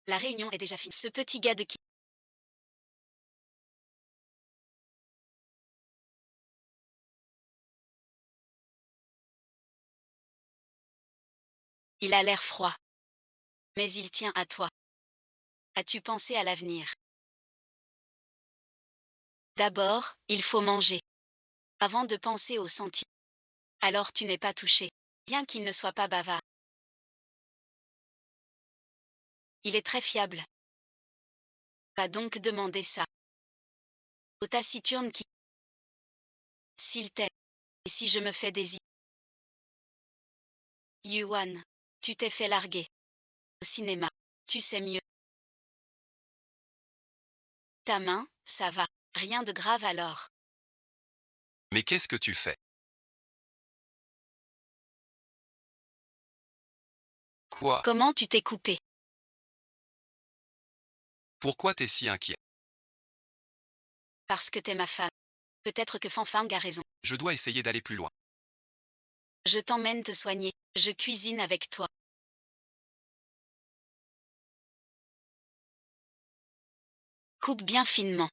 La réunion est déjà finie. Ce petit gars de qui? Il a l'air froid. Mais il tient à toi. As-tu pensé à l'avenir? D'abord, il faut manger. Avant de penser aux sentiments. Alors tu n'es pas touché. Bien qu'il ne soit pas bavard. Il est très fiable. Va donc demander ça. Au taciturne qui. S'il t'aime. Et si je me fais des Yuan. Tu t'es fait larguer. Au cinéma. Tu sais mieux. Ta main, ça va. Rien de grave alors. Mais qu'est-ce que tu fais? Quoi? Comment tu t'es coupé? Pourquoi t'es si inquiet? Parce que t'es ma femme. Peut-être que Fanfang a raison. Je dois essayer d'aller plus loin. Je t'emmène te soigner. Je cuisine avec toi. Coupe bien finement.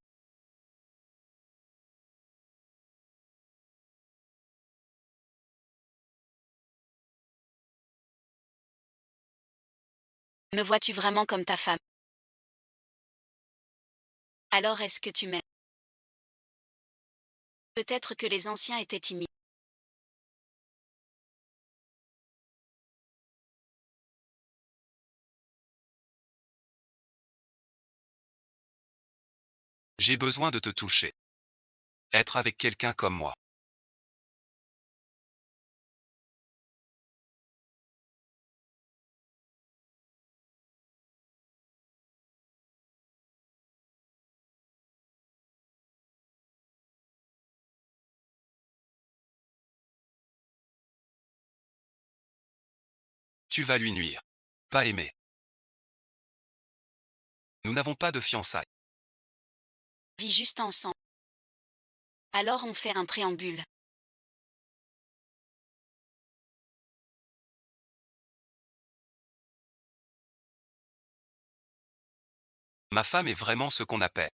Me vois-tu vraiment comme ta femme? Alors est-ce que tu m'aimes? Peut-être que les anciens étaient timides. J'ai besoin de te toucher. Être avec quelqu'un comme moi. Tu vas lui nuire. Pas aimer. Nous n'avons pas de fiançailles. Vis juste ensemble. Alors on fait un préambule. Ma femme est vraiment ce qu'on appelle.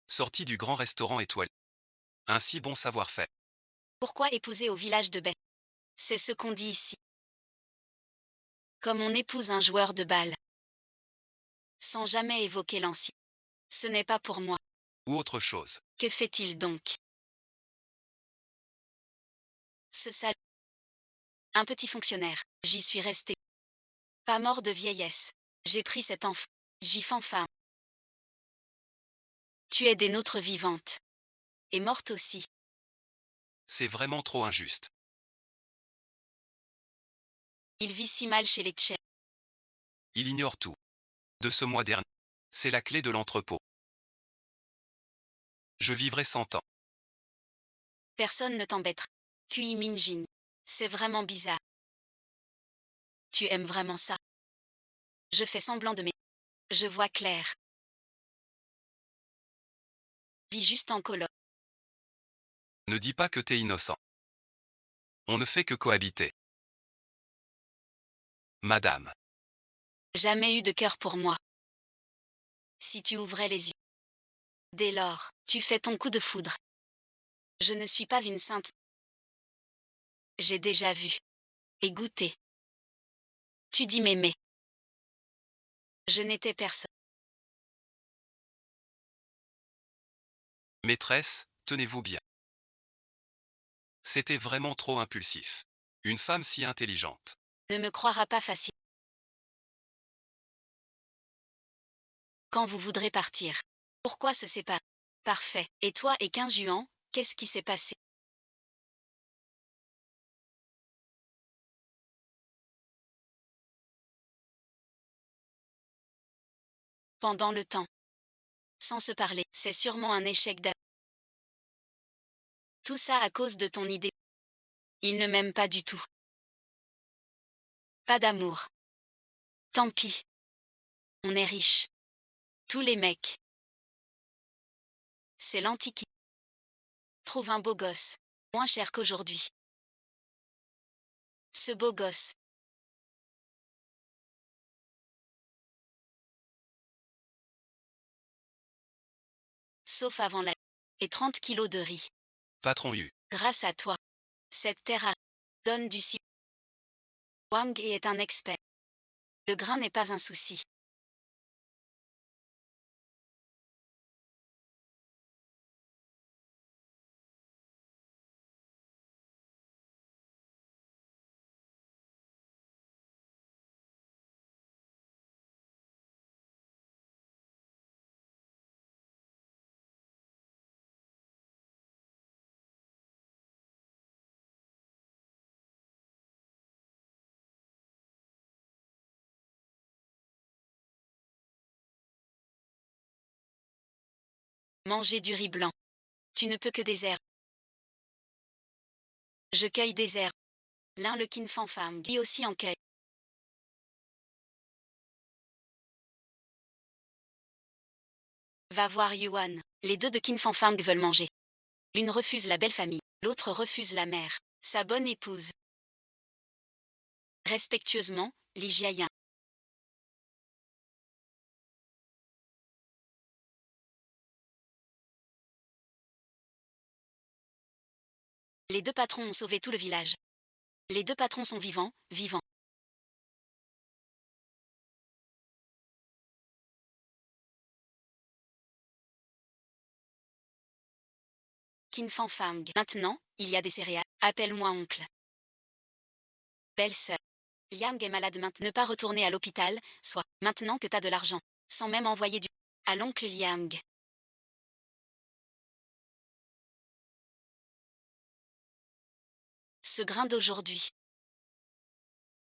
Sortie du grand restaurant étoilé. Un si bon savoir-faire. Pourquoi épouser au village de Baie? C'est ce qu'on dit ici. Comme on épouse un joueur de balle. Sans jamais évoquer l'ancien. Ce n'est pas pour moi. Ou autre chose. Que fait-il donc? Ce sale. Un petit fonctionnaire. J'y suis resté. Pas mort de vieillesse. J'ai pris cet enfant. J'y fanfare. Tu es des nôtres vivantes. Et mortes aussi. C'est vraiment trop injuste. Il vit si mal chez les Tchèques. Il ignore tout. De ce mois dernier. C'est la clé de l'entrepôt. Je vivrai 100 ans. Personne ne t'embêtera. Kui Min-jin. C'est vraiment bizarre. Tu aimes vraiment ça? Je fais semblant de m'aimer. Je vois clair. Vis juste en coloc. Ne dis pas que t'es innocent. On ne fait que cohabiter. Madame. Jamais eu de cœur pour moi. Si tu ouvrais les yeux. Dès lors, tu fais ton coup de foudre. Je ne suis pas une sainte. J'ai déjà vu. Et goûté. Tu dis m'aimer. Je n'étais personne. Maîtresse, tenez-vous bien. C'était vraiment trop impulsif. Une femme si intelligente. Ne me croira pas facile. Quand vous voudrez partir. Pourquoi se séparer? Parfait. Et toi et Kim Juan, qu'est-ce qui s'est passé? Pendant le temps. Sans se parler, c'est sûrement un échec d'amour. Tout ça à cause de ton idée. Il ne m'aime pas du tout. Pas d'amour. Tant pis. On est riche. Tous les mecs. C'est l'antiquité. Trouve un beau gosse. Moins cher qu'aujourd'hui. Ce beau gosse. Sauf avant la... Et 30 kilos de riz. Patron Yu. Grâce à toi. Cette terre donne du si. Wang Yi est un expert. Le grain n'est pas un souci. Manger du riz blanc. Tu ne peux que des herbes. Je cueille des herbes. L'un le Kin Fan Fam, lui aussi en cueille. Va voir Yuan. Les deux de Kin Fan Fam veulent manger. L'une refuse la belle famille, l'autre refuse la mère, sa bonne épouse. Respectueusement, Li Jiayan. Les deux patrons ont sauvé tout le village. Les deux patrons sont vivants, vivants. Kin Fan Fam. Maintenant, il y a des céréales. Appelle-moi oncle. Belle-sœur. Liang est malade maintenant. Ne pas retourner à l'hôpital, soit, maintenant que t'as de l'argent. Sans même envoyer du... à l'oncle Liang. Ce grain d'aujourd'hui.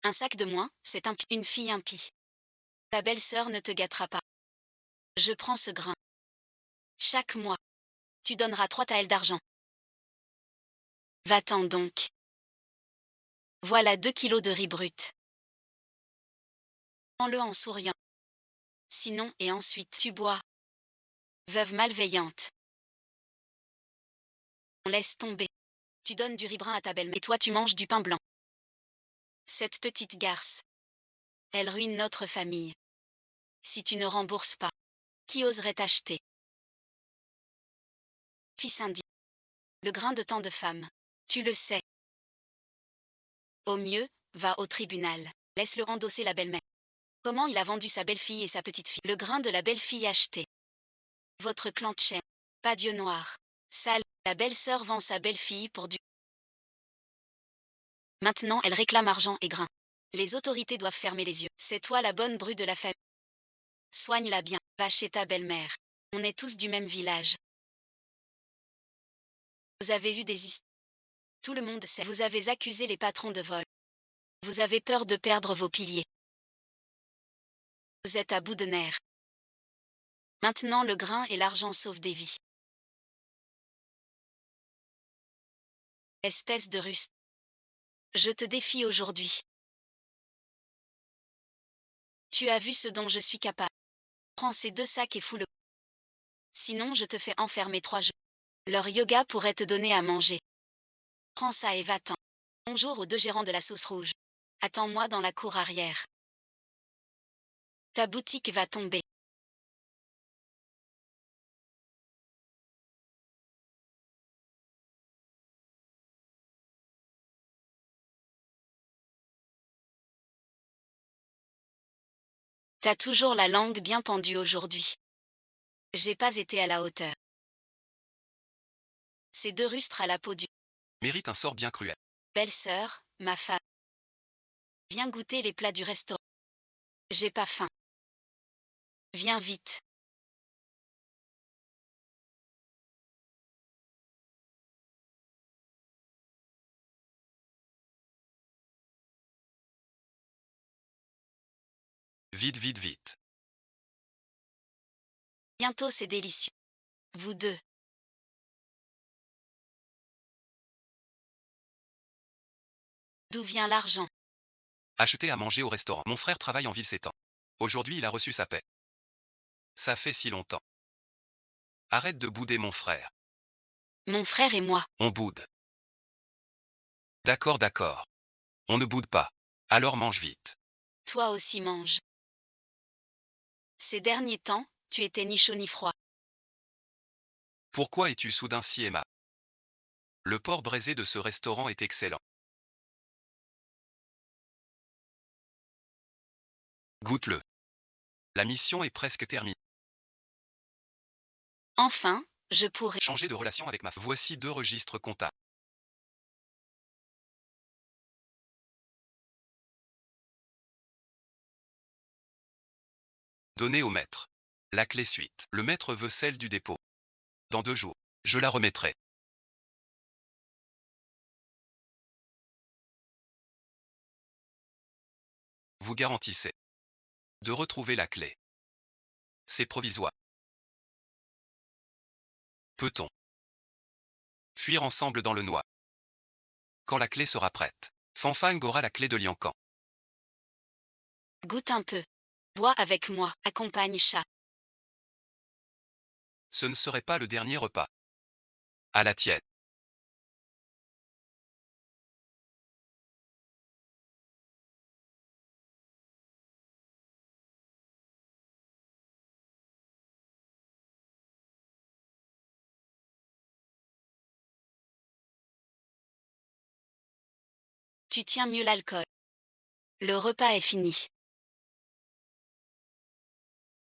Un sac de moins, c'est une fille impie. Ta belle-sœur ne te gâtera pas. Je prends ce grain. Chaque mois. Tu donneras 3 taels d'argent. Va-t'en donc. Voilà 2 kilos de riz brut. Prends-le en souriant. Sinon, et ensuite tu bois. Veuve malveillante. On laisse tomber. Tu donnes du riz brun à ta belle-mère et toi tu manges du pain blanc. Cette petite garce. Elle ruine notre famille. Si tu ne rembourses pas, qui oserait t'acheter? Fils indigne. Le grain de tant de femmes. Tu le sais. Au mieux, va au tribunal. Laisse-le endosser la belle-mère. Comment il a vendu sa belle-fille et sa petite-fille? Le grain de la belle-fille acheté. Votre clan Tchè. Pas Dieu noir. Sale. La belle-sœur vend sa belle-fille pour du... Maintenant elle réclame argent et grain. Les autorités doivent fermer les yeux. C'est toi la bonne bru de la famille. Soigne-la bien. Va chez ta belle-mère. On est tous du même village. Vous avez eu des histoires. Tout le monde sait. Vous avez accusé les patrons de vol. Vous avez peur de perdre vos piliers. Vous êtes à bout de nerfs. Maintenant le grain et l'argent sauvent des vies. Espèce de russe. Je te défie aujourd'hui. Tu as vu ce dont je suis capable. Prends ces 2 sacs et fous-le. Sinon je te fais enfermer 3 jours. Leur yoga pourrait te donner à manger. Prends ça et va-t'en. Bonjour aux 2 gérants de la sauce rouge. Attends-moi dans la cour arrière. Ta boutique va tomber. T'as toujours la langue bien pendue aujourd'hui. J'ai pas été à la hauteur. Ces 2 rustres à la peau dure. Mérite un sort bien cruel. Belle-sœur, ma femme. Viens goûter les plats du restaurant. J'ai pas faim. Viens vite. Vite, vite, vite. Bientôt c'est délicieux. Vous 2. D'où vient l'argent? Acheter à manger au restaurant. Mon frère travaille en ville ces temps. Aujourd'hui il a reçu sa paie. Ça fait si longtemps. Arrête de bouder mon frère. Mon frère et moi. On boude. D'accord, d'accord. On ne boude pas. Alors mange vite. Toi aussi mange. Ces derniers temps, tu étais ni chaud ni froid. Pourquoi es-tu soudain si aimable? Le porc braisé de ce restaurant est excellent. Goûte-le. La mission est presque terminée. Enfin, je pourrais. Changer de relation avec ma femme. Voici 2 registres comptables. Donnez au maître. La clé suite. Le maître veut celle du dépôt. Dans 2 jours. Je la remettrai. Vous garantissez de retrouver la clé. C'est provisoire. Peut-on fuir ensemble dans le noir? Quand la clé sera prête, Fanfang aura la clé de Liancan. Goûte un peu. Bois avec moi, accompagne chat. Ce ne serait pas le dernier repas. À la tienne. Tu tiens mieux l'alcool. Le repas est fini.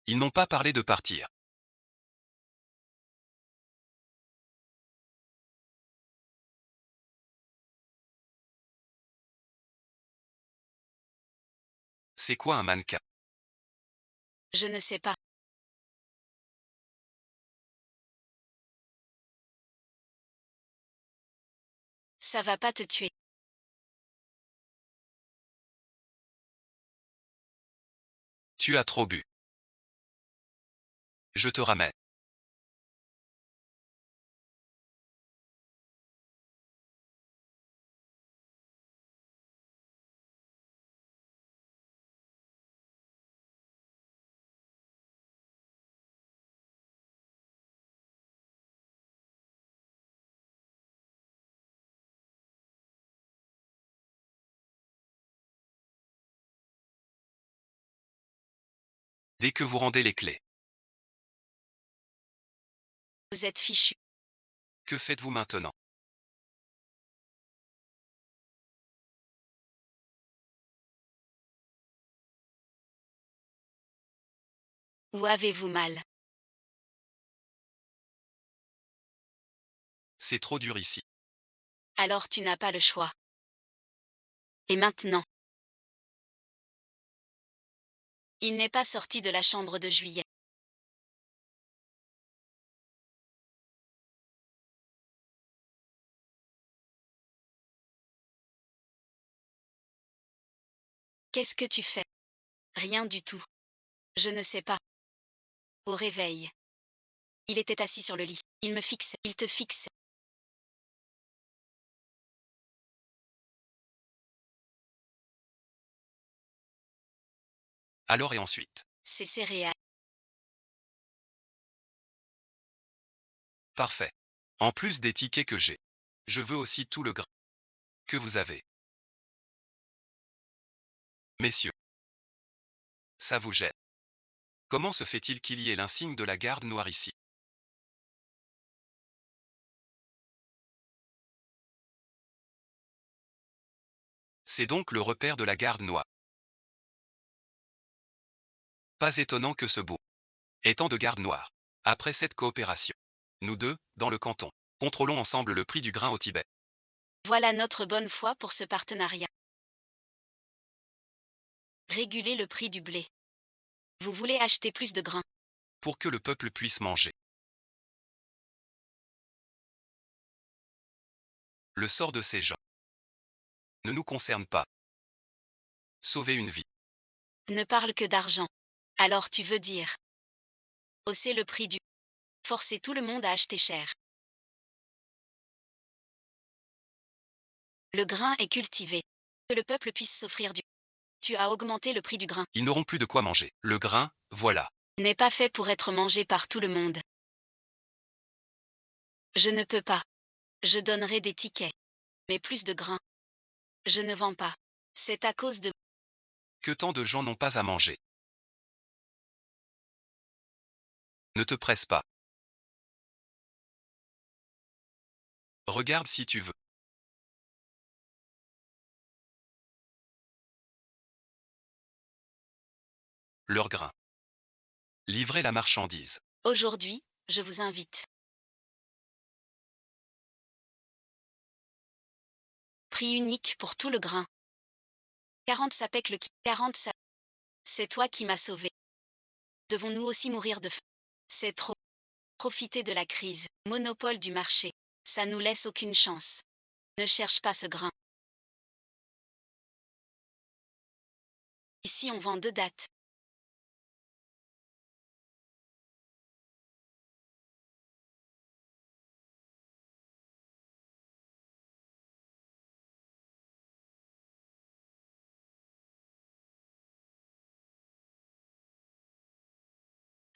Ils n'ont pas parlé de partir. C'est quoi un mannequin? Je ne sais pas. Ça va pas te tuer. Tu as trop bu. Je te ramène. Dès que vous rendez les clés. Vous êtes fichu. Que faites-vous maintenant? Où avez-vous mal? C'est trop dur ici. Alors tu n'as pas le choix. Et maintenant? Il n'est pas sorti de la chambre de juillet. Qu'est-ce que tu fais? Rien du tout. Je ne sais pas. Au réveil. Il était assis sur le lit. Il me fixait. Il te fixait. Alors et ensuite. Ces céréales. Parfait. En plus des tickets que j'ai. Je veux aussi tout le grain que vous avez. Messieurs, ça vous gêne. Comment se fait-il qu'il y ait l'insigne de la garde noire ici? C'est donc le repère de la garde noire. Pas étonnant que ce beau étant de garde noire. Après cette coopération, nous deux, dans le canton, contrôlons ensemble le prix du grain au Tibet. Voilà notre bonne foi pour ce partenariat. Réguler le prix du blé. Vous voulez acheter plus de grains. Pour que le peuple puisse manger. Le sort de ces gens ne nous concerne pas. Sauver une vie. Ne parle que d'argent. Alors tu veux dire hausser le prix du. Forcer tout le monde à acheter cher. Le grain est cultivé. Que le peuple puisse s'offrir du. Tu as augmenté le prix du grain. Ils n'auront plus de quoi manger. Le grain, voilà. N'est pas fait pour être mangé par tout le monde. Je ne peux pas. Je donnerai des tickets. Mais plus de grains. Je ne vends pas. C'est à cause de. Que tant de gens n'ont pas à manger. Ne te presse pas. Regarde si tu veux. Leur grain. Livrer la marchandise. Aujourd'hui, je vous invite. Prix unique pour tout le grain. 40 sapèques le kilo. 40 sapèques. C'est toi qui m'as sauvé. Devons-nous aussi mourir de faim? C'est trop. Profiter de la crise. Monopole du marché. Ça nous laisse aucune chance. Ne cherche pas ce grain. Ici on vend 2 dates.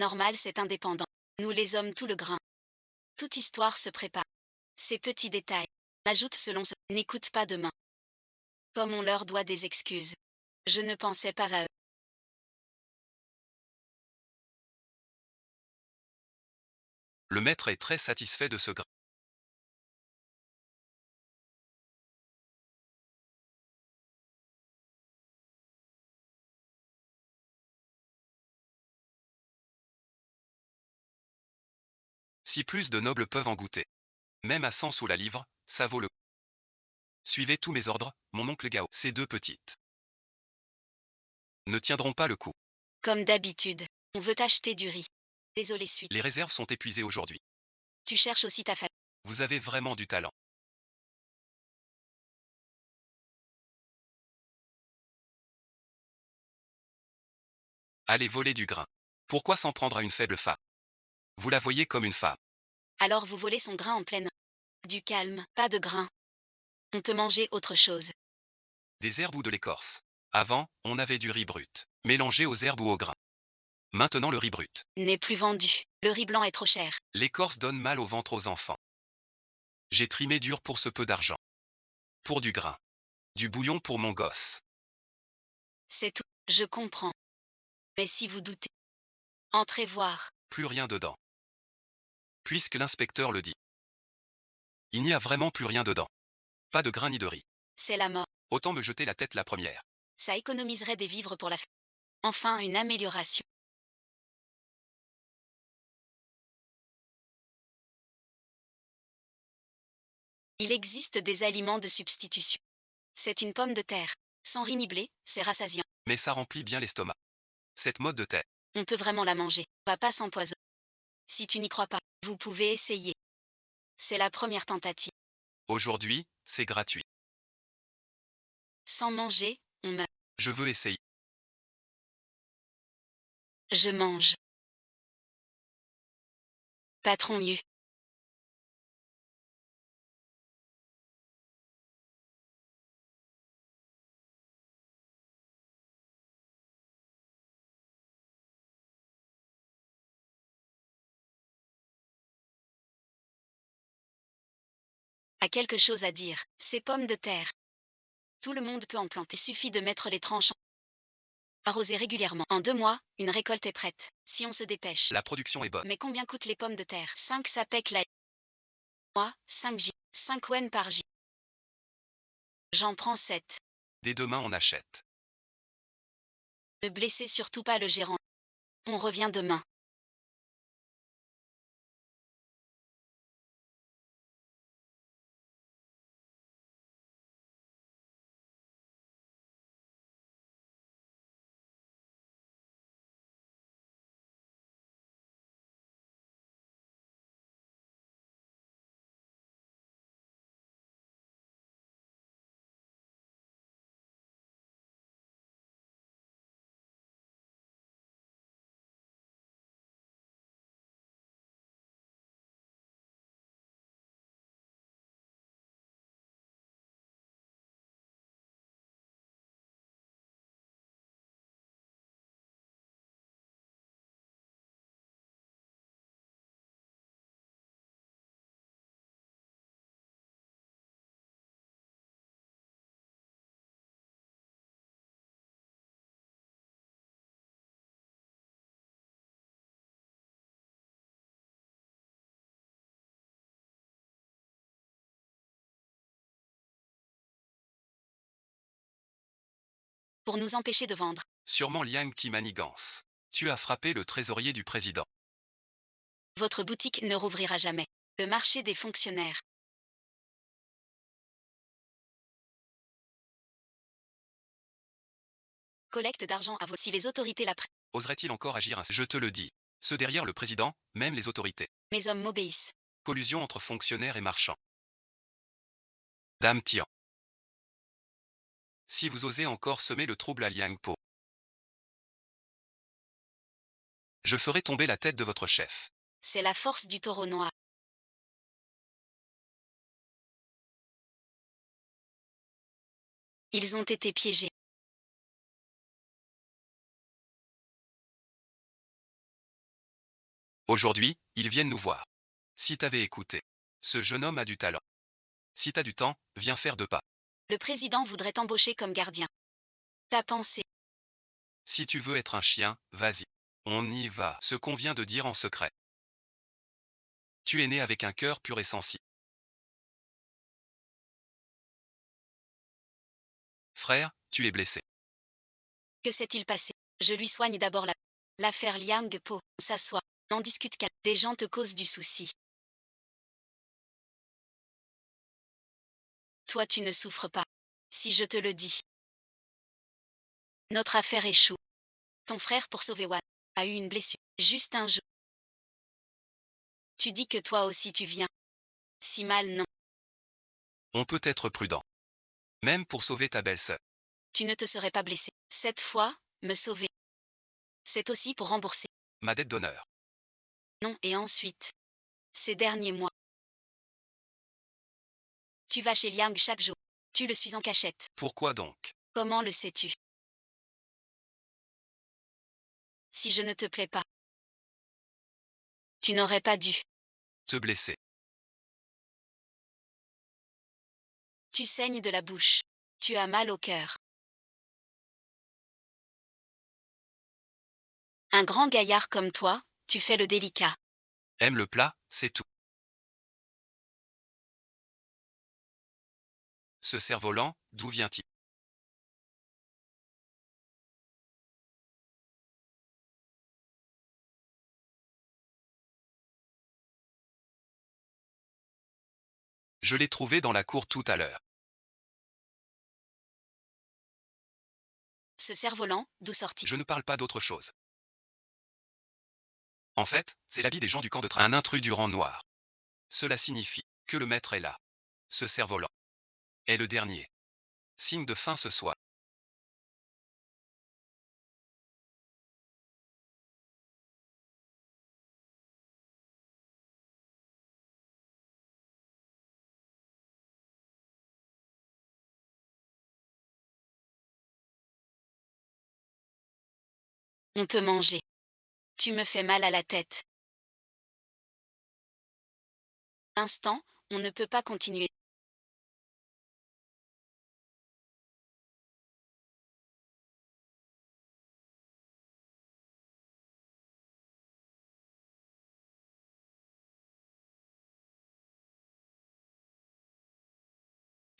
Normal, c'est indépendant. Nous les hommes tout le grain. Toute histoire se prépare. Ces petits détails. Ajoute selon ce. N'écoute pas demain. Comme on leur doit des excuses. Je ne pensais pas à eux. Le maître est très satisfait de ce grain. Si plus de nobles peuvent en goûter. Même à 100 sous la livre, ça vaut le coup. Suivez tous mes ordres, mon oncle Gao. Ces 2 petites ne tiendront pas le coup. Comme d'habitude. On veut acheter du riz. Désolé suite. Les réserves sont épuisées aujourd'hui. Tu cherches aussi ta famille. Vous avez vraiment du talent. Allez voler du grain. Pourquoi s'en prendre à une faible femme? Vous la voyez comme une femme. Alors vous volez son grain en pleine. Du calme, pas de grain. On peut manger autre chose. Des herbes ou de l'écorce. Avant, on avait du riz brut, mélangé aux herbes ou au grain. Maintenant le riz brut. N'est plus vendu. Le riz blanc est trop cher. L'écorce donne mal au ventre aux enfants. J'ai trimé dur pour ce peu d'argent. Pour du grain. Du bouillon pour mon gosse. C'est tout. Je comprends. Mais si vous doutez. Entrez voir. Plus rien dedans. Puisque l'inspecteur le dit. Il n'y a vraiment plus rien dedans. Pas de grain ni de riz. C'est la mort. Autant me jeter la tête la première. Ça économiserait des vivres pour la fin. Enfin une amélioration. Il existe des aliments de substitution. C'est une pomme de terre. Sans riz ni blé, c'est rassasiant. Mais ça remplit bien l'estomac. Cette mode de thé. On peut vraiment la manger. On va pas s'empoisonner. Si tu n'y crois pas, vous pouvez essayer. C'est la première tentative. Aujourd'hui, c'est gratuit. Sans manger, on meurt. Je veux essayer. Je mange. Patron mieux. A quelque chose à dire. Ces pommes de terre. Tout le monde peut en planter. Suffit de mettre les tranches. Arroser régulièrement. En 2 mois, une récolte est prête. Si on se dépêche. La production est bonne. Mais combien coûtent les pommes de terre? 5 sapèques la mois, 5 J. 5 wen par J. J'en prends 7. Dès demain on achète. Ne blessez surtout pas le gérant. On revient demain. Pour nous empêcher de vendre. Sûrement Liang qui manigance. Tu as frappé le trésorier du président. Votre boutique ne rouvrira jamais. Le marché des fonctionnaires. Collecte d'argent à vos. Si les autorités la prennent. Oserait-il encore agir ainsi? Je te le dis. Ceux derrière le président, même les autorités. Mes hommes m'obéissent. Collusion entre fonctionnaires et marchands. Dame Tian. Si vous osez encore semer le trouble à Liang Po, je ferai tomber la tête de votre chef. C'est la force du taureau noir. Ils ont été piégés. Aujourd'hui, ils viennent nous voir. Si t'avais écouté. Ce jeune homme a du talent. Si t'as du temps, viens faire 2 pas. Le président voudrait t'embaucher comme gardien. T'as pensé. Si tu veux être un chien, vas-y. On y va. Ce qu'on vient de dire en secret. Tu es né avec un cœur pur et sensible. Frère, tu es blessé. Que s'est-il passé? Je lui soigne d'abord l'affaire Liang Po. S'assoit. N'en discute qu'à. Des gens te causent du souci. Toi tu ne souffres pas. Si je te le dis. Notre affaire échoue. Ton frère pour sauver Wan a eu une blessure. Juste un jour. Tu dis que toi aussi tu viens. Si mal non. On peut être prudent. Même pour sauver ta belle-sœur. Tu ne te serais pas blessé. Cette fois, me sauver. C'est aussi pour rembourser. Ma dette d'honneur. Non, et ensuite. Ces derniers mois. Tu vas chez Liang chaque jour. Tu le suis en cachette. Pourquoi donc? Comment le sais-tu? Si je ne te plais pas. Tu n'aurais pas dû. Te blesser. Tu saignes de la bouche. Tu as mal au cœur. Un grand gaillard comme toi, tu fais le délicat. Aime le plat, c'est tout. Ce cerf-volant, d'où vient-il? Je l'ai trouvé dans la cour tout à l'heure. Ce cerf-volant, d'où sort-il? Je ne parle pas d'autre chose. En fait, c'est l'habit des gens du camp de train. Un intrus du rang noir. Cela signifie que le maître est là. Ce cerf-volant est le dernier signe de fin ce soir. On peut manger. Tu me fais mal à la tête. Instant, on ne peut pas continuer.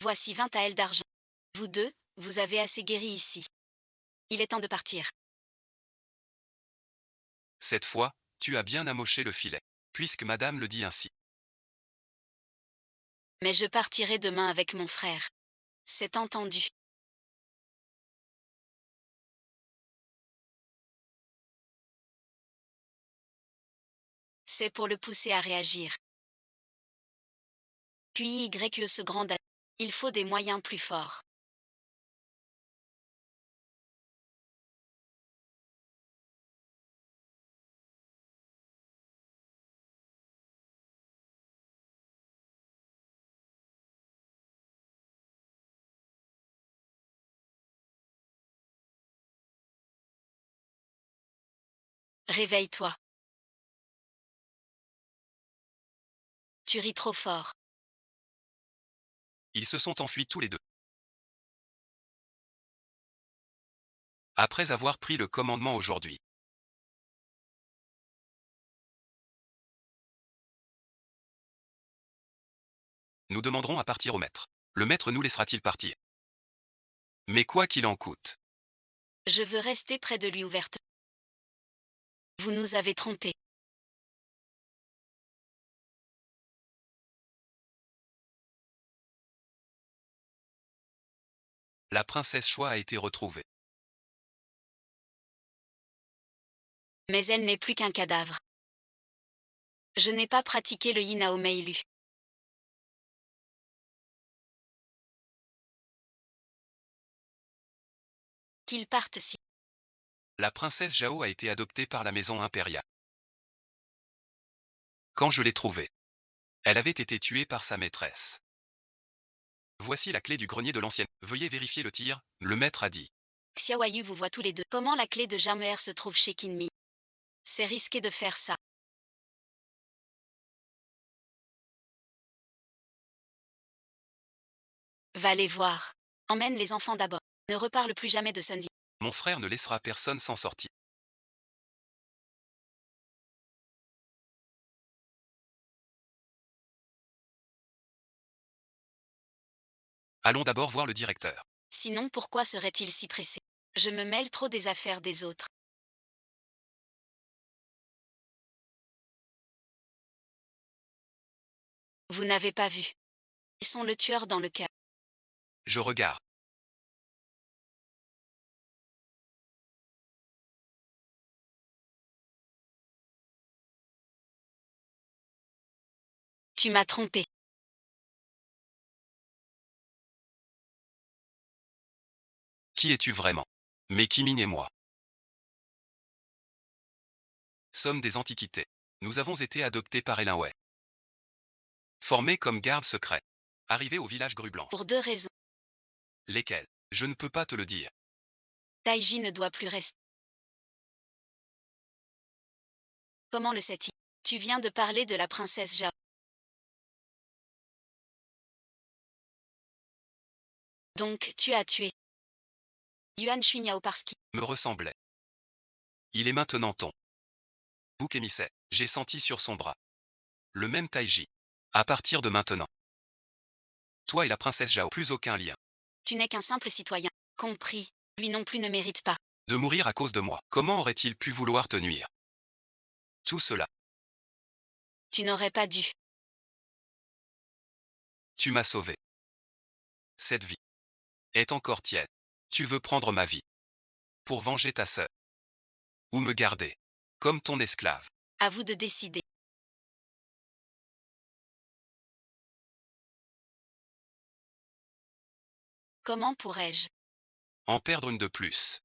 Voici 20 taels d'argent. Vous deux, vous avez assez guéri ici. Il est temps de partir. Cette fois, tu as bien amoché le filet. Puisque madame le dit ainsi. Mais je partirai demain avec mon frère. C'est entendu. C'est pour le pousser à réagir. Puis Y se grande. Il faut des moyens plus forts. Réveille-toi. Tu ris trop fort. Ils se sont enfuis tous les deux. Après avoir pris le commandement aujourd'hui. Nous demanderons à partir au maître. Le maître nous laissera-t-il partir? Mais quoi qu'il en coûte. Je veux rester près de lui ouverte. Vous nous avez trompés. La princesse Choi a été retrouvée. Mais elle n'est plus qu'un cadavre. Je n'ai pas pratiqué le yin ao meilu. Qu'ils partent si. La princesse Zhao a été adoptée par la maison impériale. Quand je l'ai trouvée, elle avait été tuée par sa maîtresse. Voici la clé du grenier de l'ancienne. Veuillez vérifier le tir, le maître a dit. Xiaoyu vous voit tous les deux. Comment la clé de Jameer se trouve chez Kinmi? C'est risqué de faire ça. Va les voir. Emmène les enfants d'abord. Ne reparle plus jamais de Sunzi. Mon frère ne laissera personne s'en sortir. Allons d'abord voir le directeur. Sinon pourquoi serait-il si pressé? Je me mêle trop des affaires des autres. Vous n'avez pas vu. Ils sont le tueur dans le cœur. Je regarde. Tu m'as trompé. Qui es-tu vraiment? Mais Kimin et moi sommes des antiquités. Nous avons été adoptés par Elinwei. Formés comme gardes secrets. Arrivés au village Grue Blanche. Pour deux raisons. Lesquels? Je ne peux pas te le dire. Taiji ne doit plus rester. Comment le sais-il? Tu viens de parler de la princesse Zhao. Donc tu as tué Yuan Shui Miao parce qu'il Me ressemblait. Il est maintenant ton bouc émissaire. J'ai senti sur son bras. Le même Taiji. À partir de maintenant. Toi et la princesse Zhao, plus aucun lien. Tu n'es qu'un simple citoyen. Compris. Lui non plus ne mérite pas. De mourir à cause de moi. Comment aurait-il pu vouloir te nuire? Tout cela. Tu n'aurais pas dû. Tu m'as sauvé. Cette vie est encore tiède. Tu veux prendre ma vie pour venger ta sœur. Ou me garder comme ton esclave. À vous de décider. Comment pourrais-je? En perdre une de plus.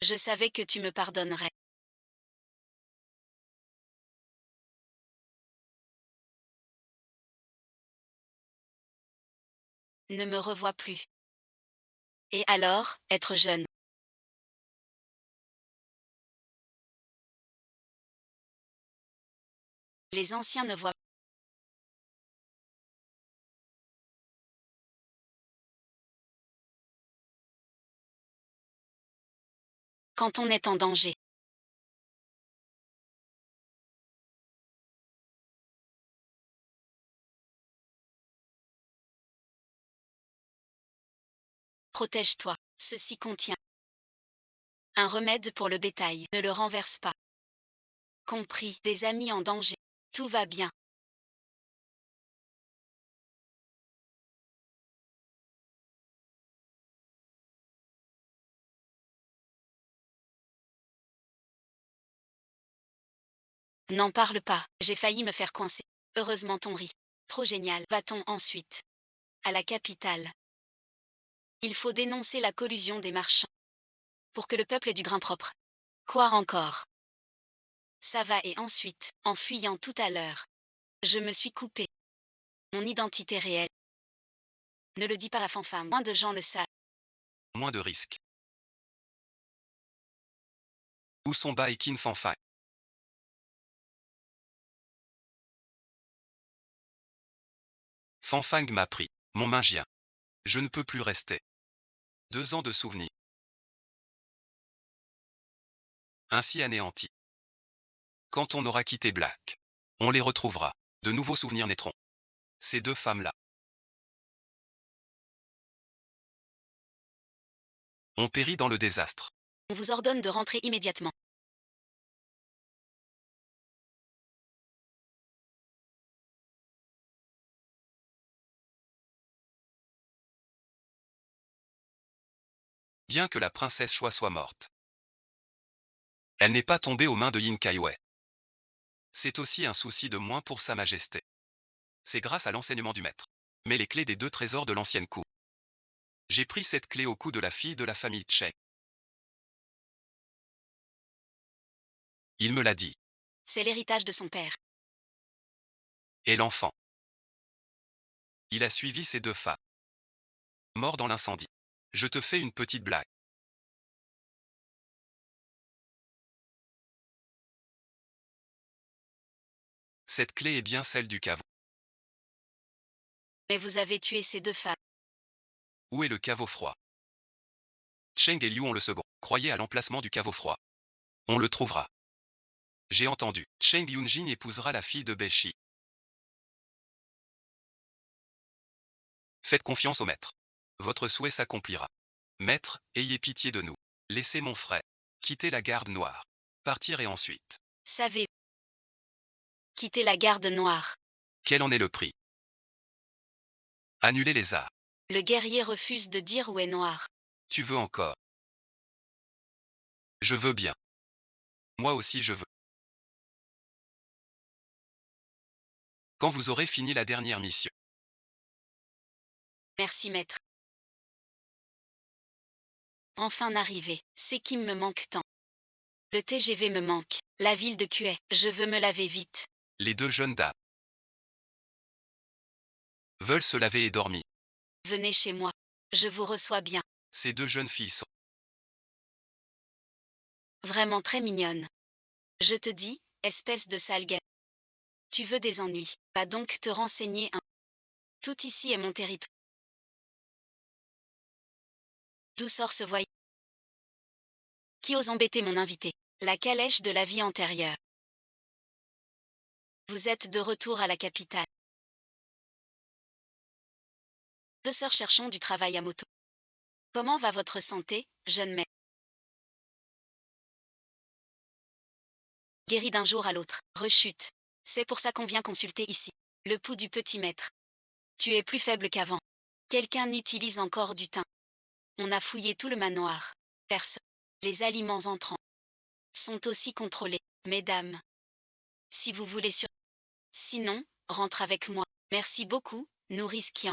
Je savais que tu me pardonnerais. ne me revoit plus. Et alors, être jeune. Les anciens ne voient. Quand on est en danger. Protège-toi. Ceci contient un remède pour le bétail. Ne le renverse pas. Compris. Des amis en danger. Tout va bien. N'en parle pas. J'ai failli me faire coincer. Heureusement ton riz. Trop génial. Va-t-on ensuite à la capitale? Il faut dénoncer la collusion des marchands. Pour que le peuple ait du grain propre. Quoi encore? Ça va et ensuite, en fuyant tout à l'heure. Je me suis coupé. Mon identité réelle. Ne le dis pas à Fanfan. Moins de gens le savent. Moins de risques. Où sont Ba et Kin Fanfan? Fanfang m'a pris. Mon mangien. Je ne peux plus rester. 2 ans de souvenirs. Ainsi anéantis. Quand on aura quitté Black, on les retrouvera. De nouveaux souvenirs naîtront. Ces 2 femmes-là ont péri dans le désastre. On vous ordonne de rentrer immédiatement. Bien que la princesse Choi soit morte, elle n'est pas tombée aux mains de Yin Kaiwei. C'est aussi un souci de moins pour Sa Majesté. C'est grâce à l'enseignement du maître. Mais les clés des 2 trésors de l'ancienne cour. J'ai pris cette clé au cou de la fille de la famille Cheng. Il me l'a dit. C'est l'héritage de son père. Et l'enfant. Il a suivi ces 2 femmes. Mort dans l'incendie. Je te fais une petite blague. Cette clé est bien celle du caveau. Mais vous avez tué ces 2 femmes. Où est le caveau froid? Cheng et Liu ont le second. Croyez à l'emplacement du caveau froid. On le trouvera. J'ai entendu. Cheng Yunjin épousera la fille de Beshi. Faites confiance au maître. Votre souhait s'accomplira. Maître, ayez pitié de nous. Laissez mon frère quitter la garde noire. Partir et ensuite. Savez. Quitter la garde noire. Quel en est le prix? Annuler les arts. Le guerrier refuse de dire où est noir. Tu veux encore? Je veux bien. Moi aussi je veux. Quand vous aurez fini la dernière mission. Merci maître. Enfin arrivé. C'est qui me manque tant. Le TGV me manque. La ville de Kuei. Je veux me laver vite. Les 2 jeunes dames veulent se laver et dormir. Venez chez moi. Je vous reçois bien. Ces 2 jeunes filles sont Vraiment très mignonne. Je te dis, espèce de sale gueule. Tu veux des ennuis. Va donc te renseigner un. Tout ici est mon territoire. D'où sort ce voyage? Qui ose embêter mon invité? La calèche de la vie antérieure. Vous êtes de retour à la capitale. 2 sœurs cherchons du travail à moto. Comment va votre santé, jeune maître? Guéri d'un jour à l'autre. Rechute. C'est pour ça qu'on vient consulter ici. Le pouls du petit maître. Tu es plus faible qu'avant. Quelqu'un utilise encore du thym. On a fouillé tout le manoir. Personne. Les aliments entrants sont aussi contrôlés, mesdames. Si vous voulez sur. Sinon, rentre avec moi. Merci beaucoup, nous risquions.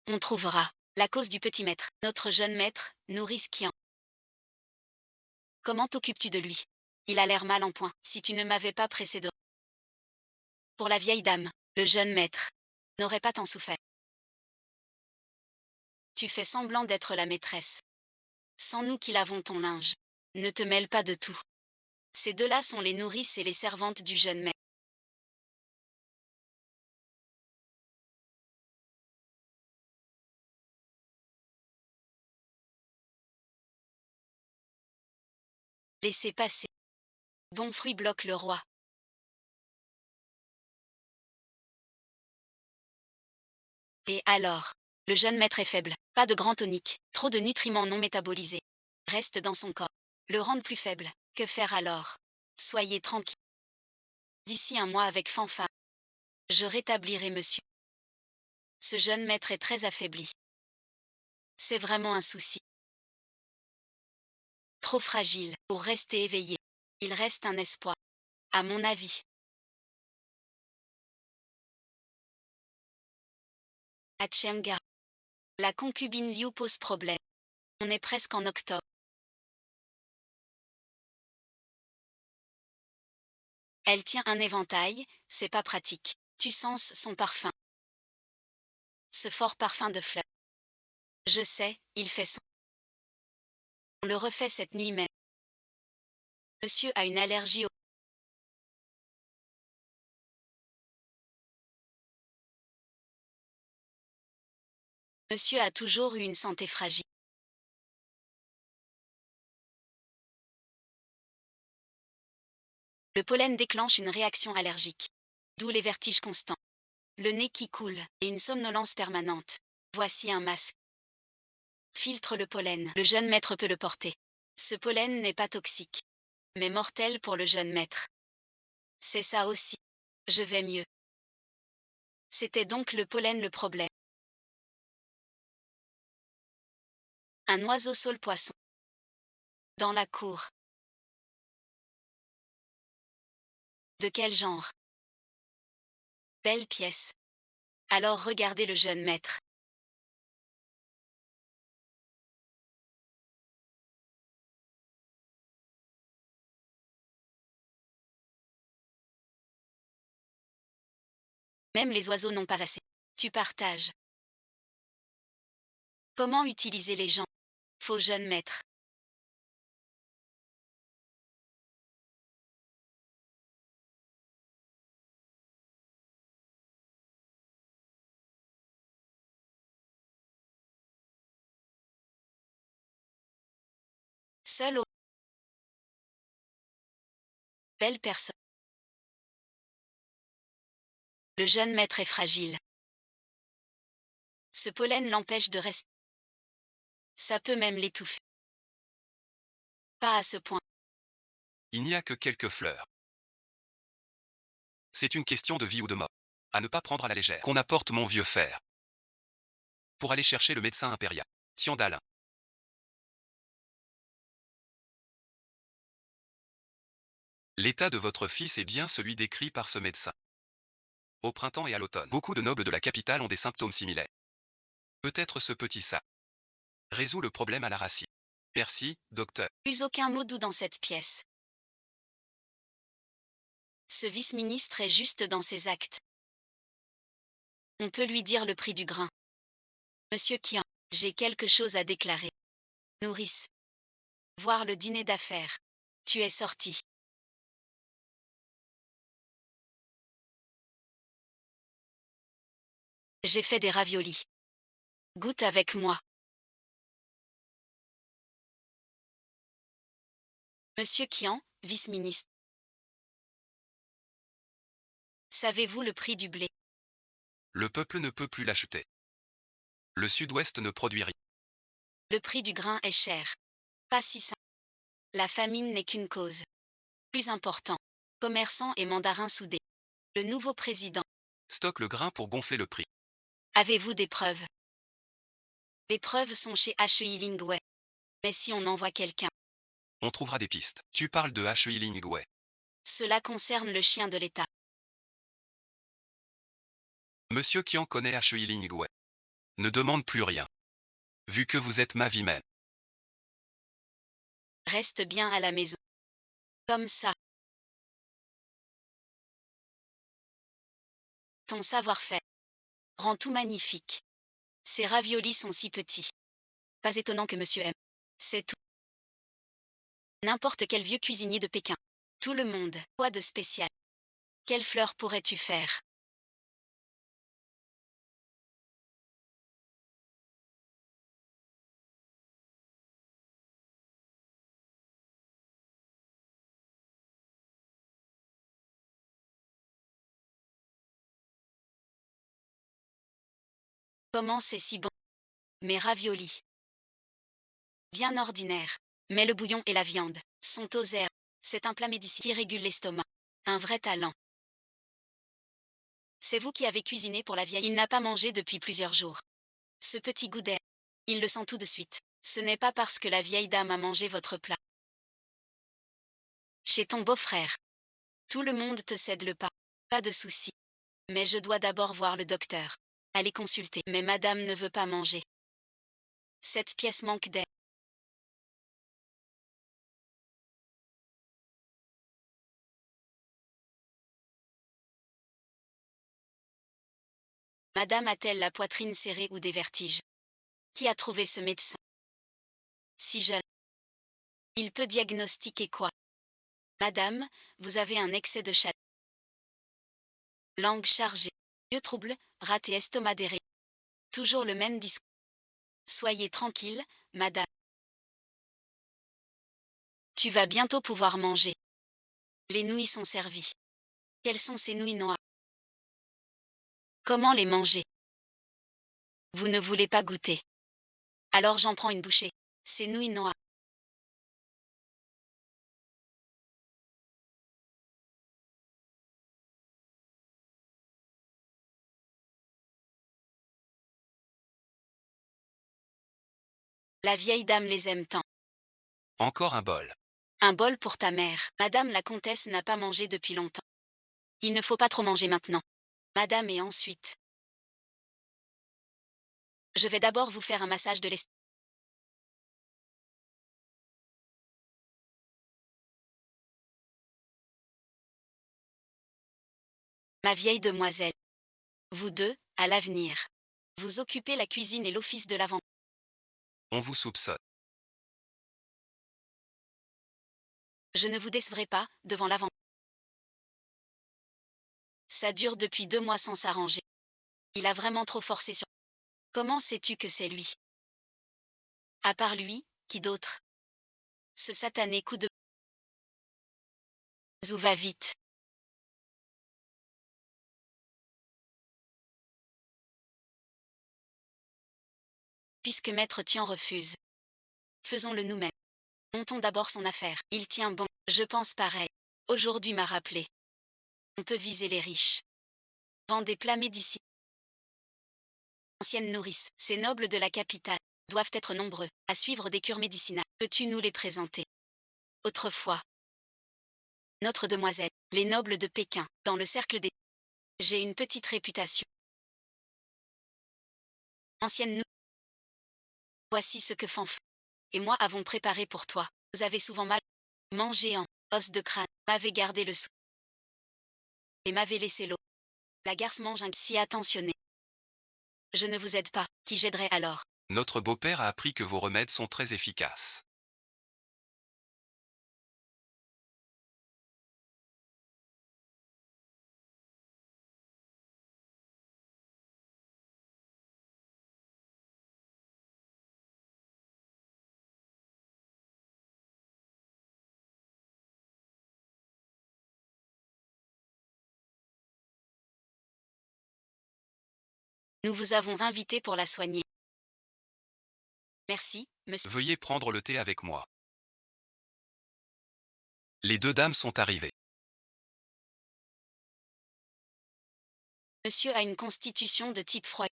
On trouvera la cause du petit maître. Notre jeune maître, nous risquions. Comment t'occupes-tu de lui? Il a l'air mal en point. Si tu ne m'avais pas précédé. Pour la vieille dame, le jeune maître n'aurait pas tant souffert. Tu fais semblant d'être la maîtresse. Sans nous qui lavons ton linge. Ne te mêle pas de tout. Ces deux-là sont les nourrices et les servantes du jeune maître. Laissez passer. Bon fruit bloque le roi. Et alors? Le jeune maître est faible. Pas de grand tonique. Trop de nutriments non métabolisés. Reste dans son corps. Le rendre plus faible. Que faire alors? Soyez tranquille. D'ici un mois avec fanfare. Je rétablirai monsieur. Ce jeune maître est très affaibli. C'est vraiment un souci. Trop fragile pour rester éveillé. Il reste un espoir. À mon avis. Achenga. La concubine Liu pose problème. On est presque en octobre. Elle tient un éventail, c'est pas pratique. Tu sens son parfum. Ce fort parfum de fleurs. Je sais, il fait son. On le refait cette nuit même. Monsieur a une allergie au. Monsieur a toujours eu une santé fragile. Le pollen déclenche une réaction allergique. D'où les vertiges constants. Le nez qui coule et une somnolence permanente. Voici un masque. Filtre le pollen. Le jeune maître peut le porter. Ce pollen n'est pas toxique. Mais mortel pour le jeune maître. C'est ça aussi. Je vais mieux. C'était donc le pollen le problème. Un oiseau saule-poisson. Dans la cour. De quel genre? Belle pièce. Alors regardez le jeune maître. Même les oiseaux n'ont pas assez. Tu partages. Comment utiliser les gens? Faux jeune maître. Seul au. Belle personne. Le jeune maître est fragile. Ce pollen l'empêche de rester. Ça peut même l'étouffer. Pas à ce point. Il n'y a que quelques fleurs. C'est une question de vie ou de mort. À ne pas prendre à la légère. Qu'on apporte mon vieux fer. Pour aller chercher le médecin impérial. Tiandalin. L'état de votre fils est bien celui décrit par ce médecin. Au printemps et à l'automne, beaucoup de nobles de la capitale ont des symptômes similaires. Peut-être ce petit ça résout le problème à la racine. Merci, docteur. Plus aucun mot doux dans cette pièce. Ce vice-ministre est juste dans ses actes. On peut lui dire le prix du grain. Monsieur Kian, j'ai quelque chose à déclarer. Nourrice. Voir le dîner d'affaires. Tu es sorti. J'ai fait des raviolis. Goûte avec moi. Monsieur Kian, vice-ministre. Savez-vous le prix du blé? Le peuple ne peut plus l'acheter. Le sud-ouest ne produit rien. Le prix du grain est cher. Pas si simple. La famine n'est qu'une cause. Plus important. Commerçants et mandarins soudés. Le nouveau président. Stocke le grain pour gonfler le prix. Avez-vous des preuves? Les preuves sont chez HEI Lingwei. Mais si on envoie quelqu'un, On trouvera des pistes. Tu parles de HEI Lingwei. cela concerne le chien de l'État. Monsieur Kian connaît HEI Lingwei. Ne demande plus rien. Vu que vous êtes ma vie même. Reste bien à la maison. Comme ça. Ton savoir-faire rend tout magnifique. Ces raviolis sont si petits. Pas étonnant que monsieur aime. C'est tout. N'importe quel vieux cuisinier de Pékin. Tout le monde. Quoi de spécial? Quelle fleur pourrais-tu faire? Comment c'est si bon? Mes raviolis. Bien ordinaire. Mais le bouillon et la viande sont aux herbes. C'est un plat médicinal qui régule l'estomac. Un vrai talent. C'est vous qui avez cuisiné pour la vieille. Il n'a pas mangé depuis plusieurs jours. Ce petit goût d'air. Il le sent tout de suite. Ce n'est pas parce que la vieille dame a mangé votre plat. Chez ton beau-frère. Tout le monde te cède le pas. Pas de souci. Mais je dois d'abord voir le docteur. Allez consulter. Mais madame ne veut pas manger. Cette pièce manque d'air. Madame a-t-elle la poitrine serrée ou des vertiges? Qui a trouvé ce médecin? Si jeune. Il peut diagnostiquer quoi? Madame, vous avez un excès de chaleur. Langue chargée. Yeux troubles, raté estomac. Toujours le même discours. Soyez tranquille, madame. Tu vas bientôt pouvoir manger. Les nouilles sont servies. Quelles sont ces nouilles noires? Comment les manger? Vous ne voulez pas goûter. Alors j'en prends une bouchée. Ces nouilles noires. La vieille dame les aime tant. Encore un bol. Un bol pour ta mère. Madame la comtesse n'a pas mangé depuis longtemps. Il ne faut pas trop manger maintenant. Madame et ensuite. Je vais d'abord vous faire un massage de l'estomac. Ma vieille demoiselle. Vous deux, à l'avenir. Vous occupez la cuisine et l'office de l'avant. On vous soupçonne. Je ne vous décevrai pas, devant l'avant. Ça dure depuis 2 mois sans s'arranger. Il a vraiment trop forcé sur. Comment sais-tu que c'est lui? À part lui, qui d'autre? Ce satané coup de. Zou va vite. Puisque maître Tian refuse. Faisons-le nous-mêmes. Montons d'abord son affaire. Il tient bon. Je pense pareil. Aujourd'hui m'a rappelé. On peut viser les riches. Vend des plats médicinaux. Anciennes nourrices, ces nobles de la capitale, doivent être nombreux, à suivre des cures médicinales. Peux-tu nous les présenter? Autrefois. Notre demoiselle, les nobles de Pékin, dans le cercle des. J'ai une petite réputation. Ancienne nous. Voici ce que Fanf et moi avons préparé pour toi. Vous avez souvent mal mangé en os de crâne, m'avez gardé le sou et m'avez laissé l'eau. La garce mange un si attentionné. Je ne vous aide pas, qui j'aiderai alors? Notre beau-père a appris que vos remèdes sont très efficaces. Nous vous avons invité pour la soigner. Merci, monsieur. Veuillez prendre le thé avec moi. Les deux dames sont arrivées. Monsieur a une constitution de type froid.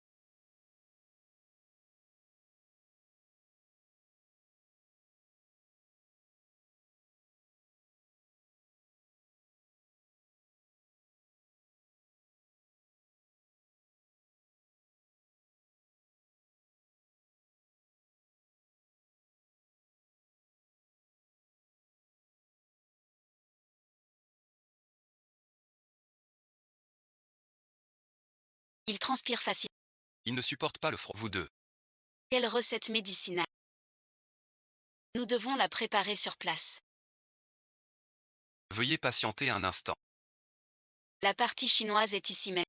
Il transpire facilement. Il ne supporte pas le froid. Vous deux. Quelle recette médicinale? Nous devons la préparer sur place. Veuillez patienter un instant. La partie chinoise est ici même.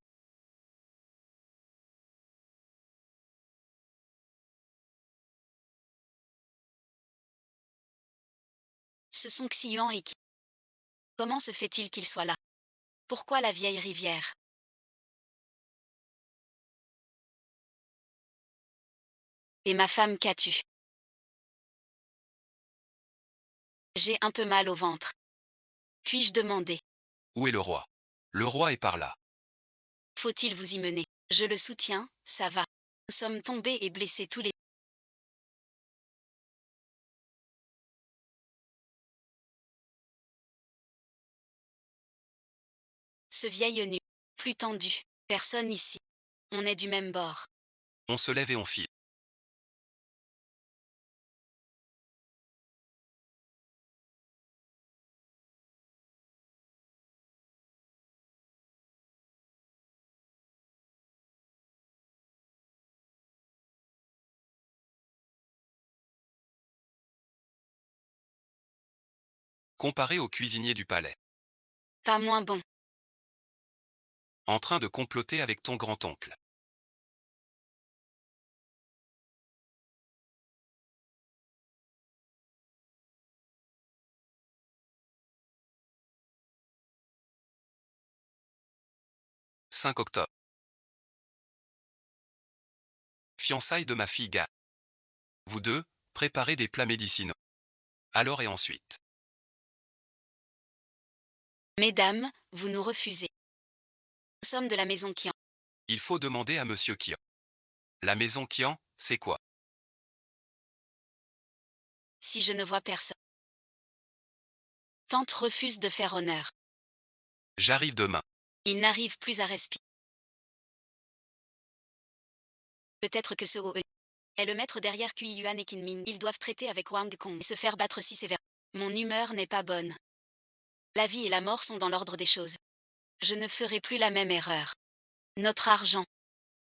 Ce sont Xian et Qi. Comment se fait-il qu'il soit là? Pourquoi la vieille rivière? Et ma femme qu'as-tu? J'ai un peu mal au ventre. Puis-je demander? Où est le roi? Le roi est par là. Faut-il vous y mener? Je le soutiens, ça va. Nous sommes tombés et blessés tous les... Ce vieil nu. Plus tendu. Personne ici. On est du même bord. On se lève et on file. Comparé au cuisinier du palais. Pas moins bon. En train de comploter avec ton grand-oncle. « 5 octobre. Fiançailles de ma fille Ga. Vous deux, préparez des plats médicinaux. Alors et ensuite. Mesdames, vous nous refusez. Nous sommes de la maison Qian. Il faut demander à Monsieur Qian. La maison Qian, c'est quoi? Si je ne vois personne. Tante refuse de faire honneur. J'arrive demain. Il n'arrive plus à respirer. Peut-être que ce Ho est le maître derrière Kui Yuan et Qin Min. Ils doivent traiter avec Wang Kong et se faire battre si sévère. Mon humeur n'est pas bonne. La vie et la mort sont dans l'ordre des choses. Je ne ferai plus la même erreur. Notre argent.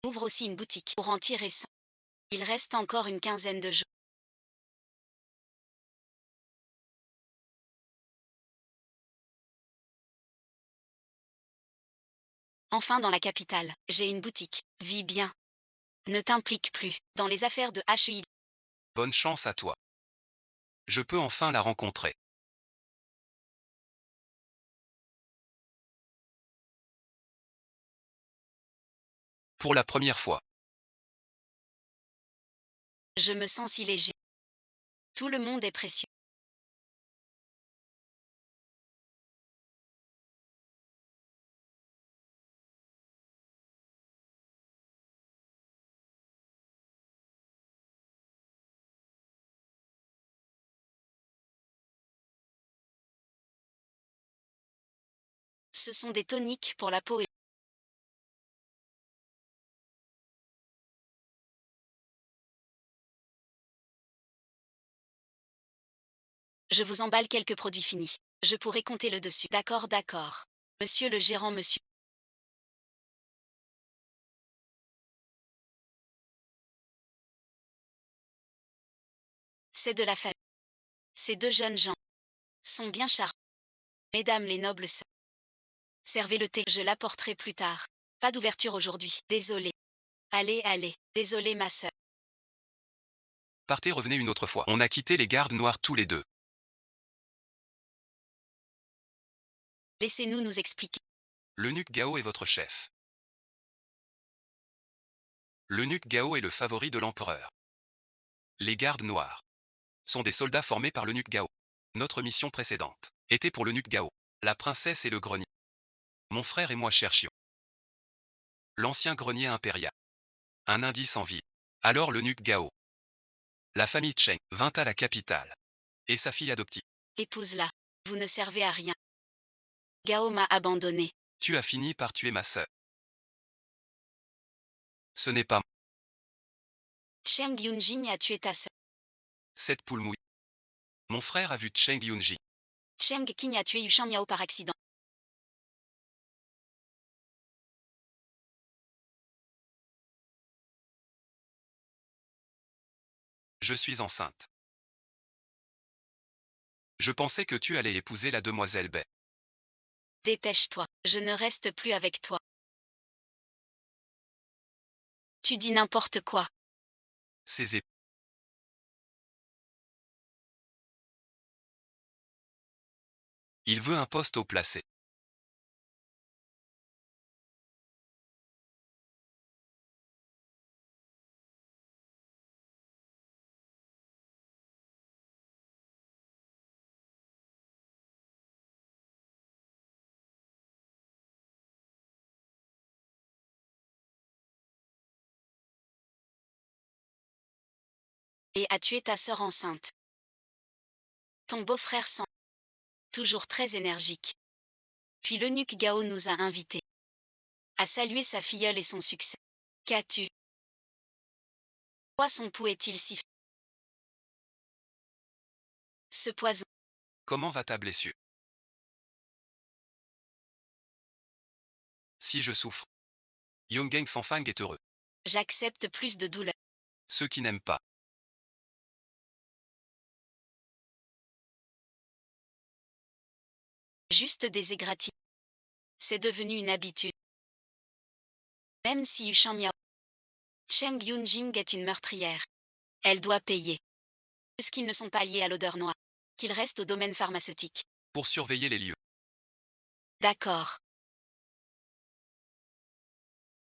Ouvre aussi une boutique pour en tirer 100. Il reste encore une quinzaine de jours. Enfin dans la capitale, j'ai une boutique. Vis bien. Ne t'implique plus dans les affaires de HUI. Bonne chance à toi. Je peux enfin la rencontrer. Pour la première fois. Je me sens si léger. Tout le monde est précieux. Ce sont des toniques pour la peau et... Je vous emballe quelques produits finis. Je pourrai compter le dessus. D'accord, d'accord. Monsieur le gérant, monsieur. C'est de la famille. Ces deux jeunes gens sont bien charmants. Mesdames les nobles sœurs. Servez le thé, je l'apporterai plus tard. Pas d'ouverture aujourd'hui. Désolé. Allez, allez. Désolé ma sœur. Partez, revenez une autre fois. On a quitté les gardes noirs tous les deux. Laissez-nous nous expliquer. L'eunuque Gao est votre chef. L'eunuque Gao est le favori de l'empereur. Les gardes noirs sont des soldats formés par l'eunuque Gao. Notre mission précédente était pour l'eunuque Gao, la princesse et le grenier. Mon frère et moi cherchions l'ancien grenier impérial. Un indice en vie. Alors l'eunuque Gao, la famille Cheng, vint à la capitale. Et sa fille adoptive. Épouse-la. Vous ne servez à rien. Gao m'a abandonné. Tu as fini par tuer ma sœur. Ce n'est pas Cheng Yunjin a tué ta sœur. cette poule mouille. Mon frère a vu Cheng Yunji. Cheng Qing a tué Yu Shanmiao par accident. Je suis enceinte. Je pensais que tu allais épouser la demoiselle Bay. Dépêche-toi, je ne reste plus avec toi. Tu dis n'importe quoi. Ses ép- Il veut un poste haut placé. Et a tué ta sœur enceinte. Ton beau-frère semble toujours très énergique. Puis l'eunuque Gao nous a invités à saluer sa filleule et son succès. Qu'as-tu? Pourquoi son pouls est-il si faible? Ce poison. Comment va ta blessure? Si je souffre. Yongeng Fanfang est heureux. J'accepte plus de douleur. Ceux qui n'aiment pas. Juste des égratignures. C'est devenu une habitude. Même si Yu Miao. Cheng Yunjing est une meurtrière. Elle doit payer. Puisqu'ils ne sont pas liés à l'odeur noire. Qu'ils restent au domaine pharmaceutique. Pour surveiller les lieux. D'accord.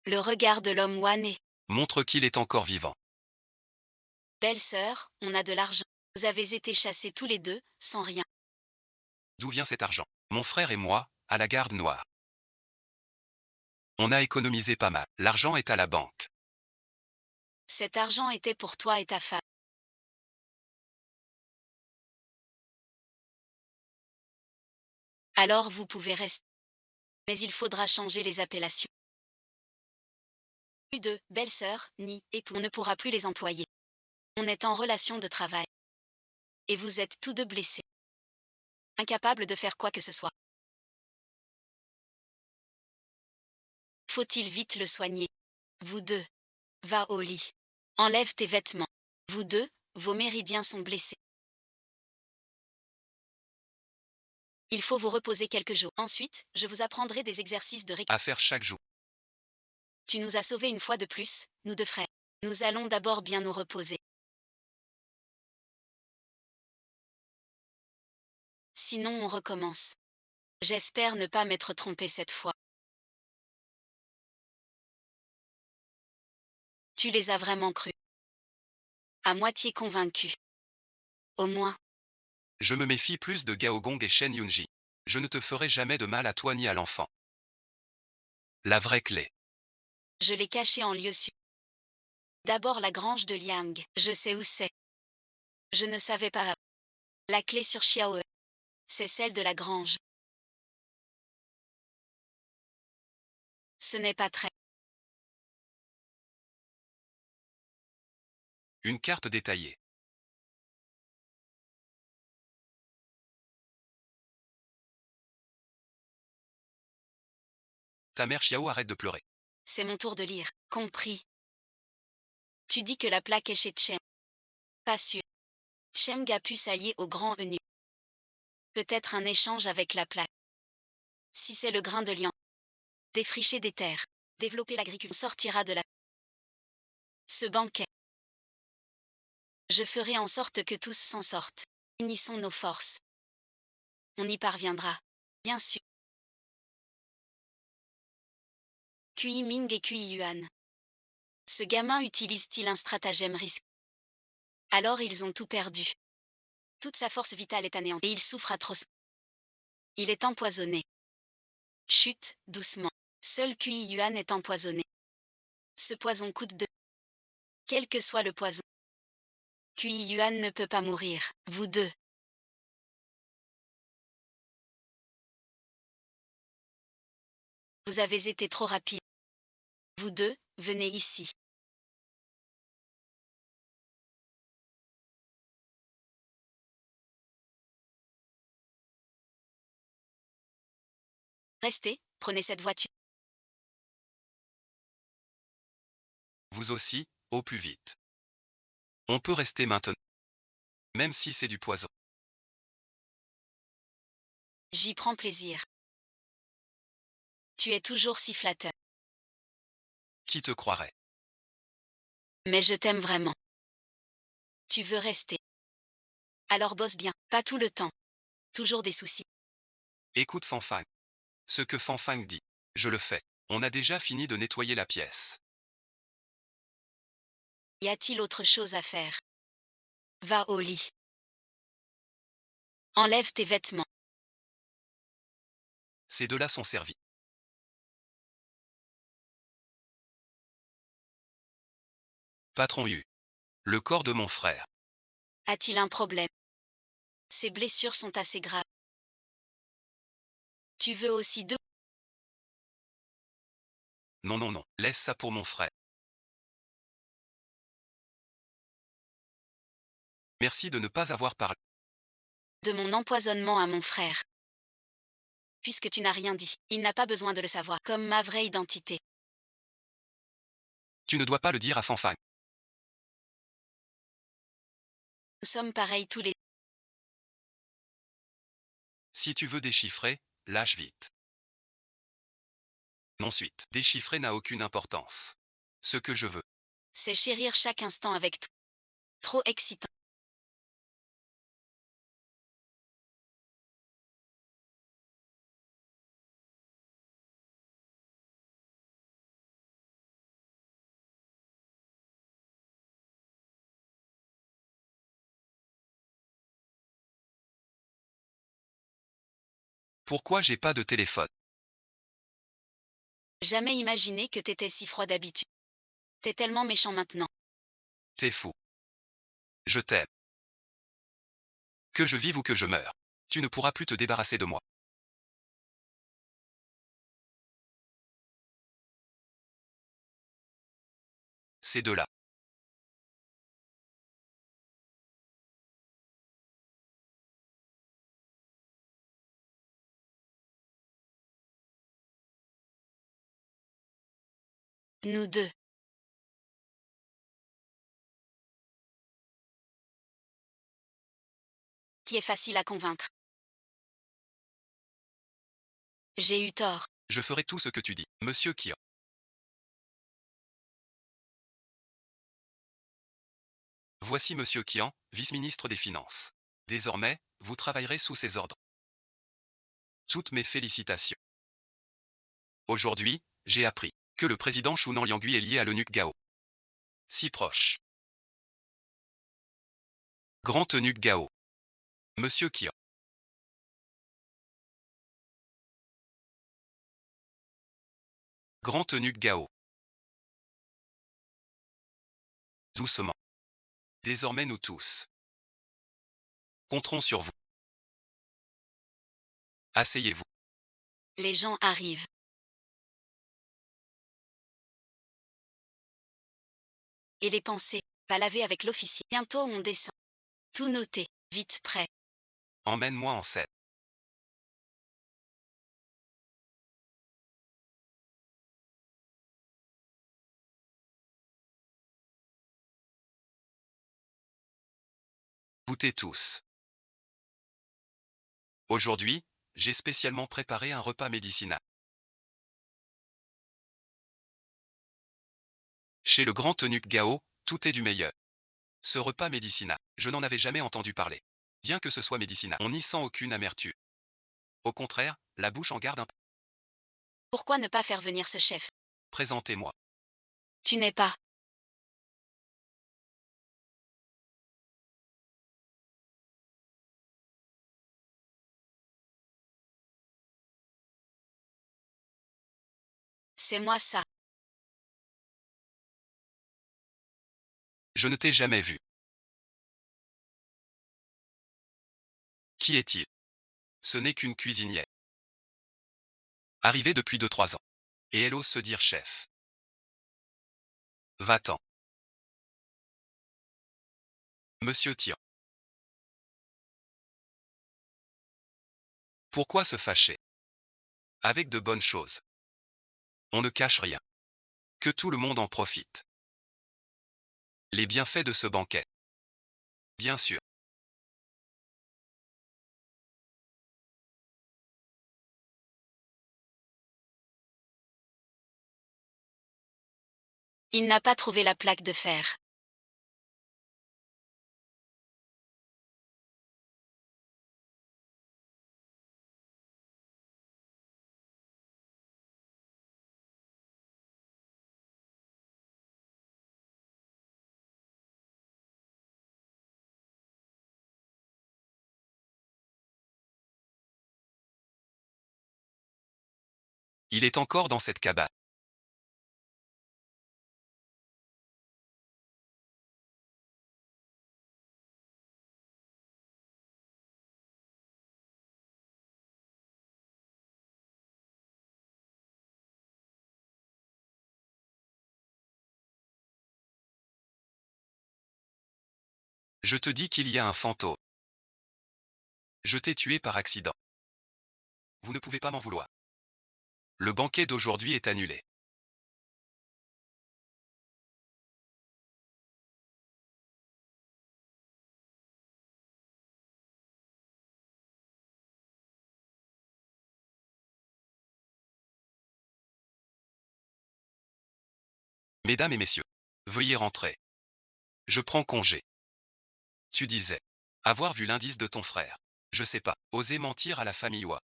Le regard de l'homme Wane. Montre qu'il est encore vivant. Belle-sœur, on a de l'argent. Vous avez été chassés tous les deux, sans rien. D'où vient cet argent? Mon frère et moi, à la garde noire. On a économisé pas mal. L'argent est à la banque. Cet argent était pour toi et ta femme. Alors vous pouvez rester. Mais il faudra changer les appellations. Plus de belle-sœur, ni époux, on ne pourra plus les employer. On est en relation de travail. Et vous êtes tous deux blessés. Incapables de faire quoi que ce soit. Faut-il vite le soigner? Vous deux. Va au lit. Enlève tes vêtements. Vous deux, vos méridiens sont blessés. Il faut vous reposer quelques jours. Ensuite, je vous apprendrai des exercices de récupération. À faire chaque jour. Tu nous as sauvés une fois de plus, nous deux frères. Nous allons d'abord bien nous reposer. Sinon on recommence. J'espère ne pas m'être trompé cette fois. Tu les as vraiment crus. À moitié convaincu. Au moins. Je me méfie plus de Gao Gong et Shen Yunji. Je ne te ferai jamais de mal à toi ni à l'enfant. La vraie clé. Je l'ai caché en lieu sûr. D'abord la grange de Liang. Je sais où c'est. Je ne savais pas. La clé sur Xiaoe. C'est celle de la grange. Ce n'est pas très. Une carte détaillée. Ta mère Xiao arrête de pleurer. C'est mon tour de lire. Compris. Tu dis que la plaque est chez Chen. Pas sûr. Cheng a pu s'allier au grand eunuque. Peut-être un échange avec la plaque. Si c'est le grain de lian. Défricher des terres. Développer l'agriculture sortira de la. Ce banquet. Je ferai en sorte que tous s'en sortent. Unissons nos forces. On y parviendra. Bien sûr. Kui Ming et Kui Yuan. Ce gamin utilise-t-il un stratagème risqué? Alors ils ont tout perdu. Toute sa force vitale est anéantie et il souffre atrocement. Il est empoisonné. Chut, doucement. Seul Kui Yuan est empoisonné. Ce poison coûte de. Quel que soit le poison. Kui Yuan ne peut pas mourir. Vous deux. Vous avez été trop rapide. Vous deux, venez ici. Restez, prenez cette voiture. Vous aussi, au plus vite. On peut rester maintenant. Même si c'est du poison. J'y prends plaisir. Tu es toujours si flatteur. Qui te croirait? Mais je t'aime vraiment. Tu veux rester. Alors bosse bien, pas tout le temps. Toujours des soucis. Écoute Fanfang. Ce que Fanfang dit. Je le fais. On a déjà fini de nettoyer la pièce. Y a-t-il autre chose à faire? Va au lit. Enlève tes vêtements. Ces deux-là sont servis. Patron U. Le corps de mon frère. A-t-il un problème? Ses blessures sont assez graves. Tu veux aussi deux? Non, non, non. Laisse ça pour mon frère. Merci de ne pas avoir parlé. De mon empoisonnement à mon frère. Puisque tu n'as rien dit, il n'a pas besoin de le savoir, comme ma vraie identité. Tu ne dois pas le dire à Fanfang. Nous sommes pareils tous les... Si tu veux déchiffrer, lâche vite. Ensuite, déchiffrer n'a aucune importance. Ce que je veux. C'est chérir chaque instant avec toi. Trop excitant. Pourquoi j'ai pas de téléphone? Jamais imaginé que t'étais si froid d'habitude. T'es tellement méchant maintenant. T'es fou. Je t'aime. Que je vive ou que je meure. Tu ne pourras plus te débarrasser de moi. Ces deux-là. Nous deux. Qui est facile à convaincre. J'ai eu tort. Je ferai tout ce que tu dis, Monsieur Kian. Voici Monsieur Kian, vice-ministre des Finances. Désormais, vous travaillerez sous ses ordres. Toutes mes félicitations. Aujourd'hui, j'ai appris que le président Shunan Liangui est lié à l'eunuque Gao. Si proche. Grand eunuque Gao. Monsieur Kian. Grand eunuque Gao. Doucement. Désormais nous tous compterons sur vous. Asseyez-vous. Les gens arrivent. Et les pensées, pas lavées avec l'officier. Bientôt on descend. Tout noté, vite prêt. Emmène-moi en scène. Goûtez tous. Aujourd'hui, j'ai spécialement préparé un repas médicinal. Chez le grand eunuque Gao, tout est du meilleur. Ce repas médicinal, je n'en avais jamais entendu parler. Bien que ce soit médicinal, on n'y sent aucune amertume. Au contraire, la bouche en garde un peu. Pourquoi ne pas faire venir ce chef? Présentez-moi. Tu n'es pas. C'est moi ça. Je ne t'ai jamais vu. Qui est-il? Ce n'est qu'une cuisinière. Arrivée depuis 2-3 ans. Et elle ose se dire chef. Va-t'en. Monsieur Tian. Pourquoi se fâcher? Avec de bonnes choses. On ne cache rien. Que tout le monde en profite. Les bienfaits de ce banquet. Bien sûr. Il n'a pas trouvé la plaque de fer. Il est encore dans cette cabane. Je te dis qu'il y a un fantôme. Je t'ai tué par accident. Vous ne pouvez pas m'en vouloir. Le banquet d'aujourd'hui est annulé. Mesdames et messieurs, veuillez rentrer. Je prends congé. Tu disais avoir vu l'indice de ton frère. Je sais pas, oser mentir à la famille Oua.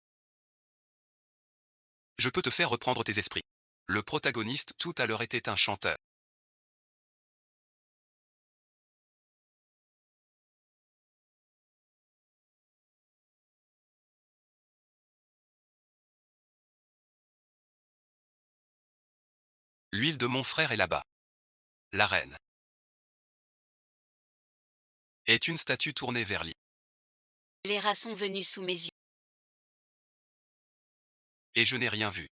Je peux te faire reprendre tes esprits. Le protagoniste tout à l'heure était un chanteur. L'huile de mon frère est là-bas. La reine est une statue tournée vers lui. Les rats sont venus sous mes yeux. Et je n'ai rien vu.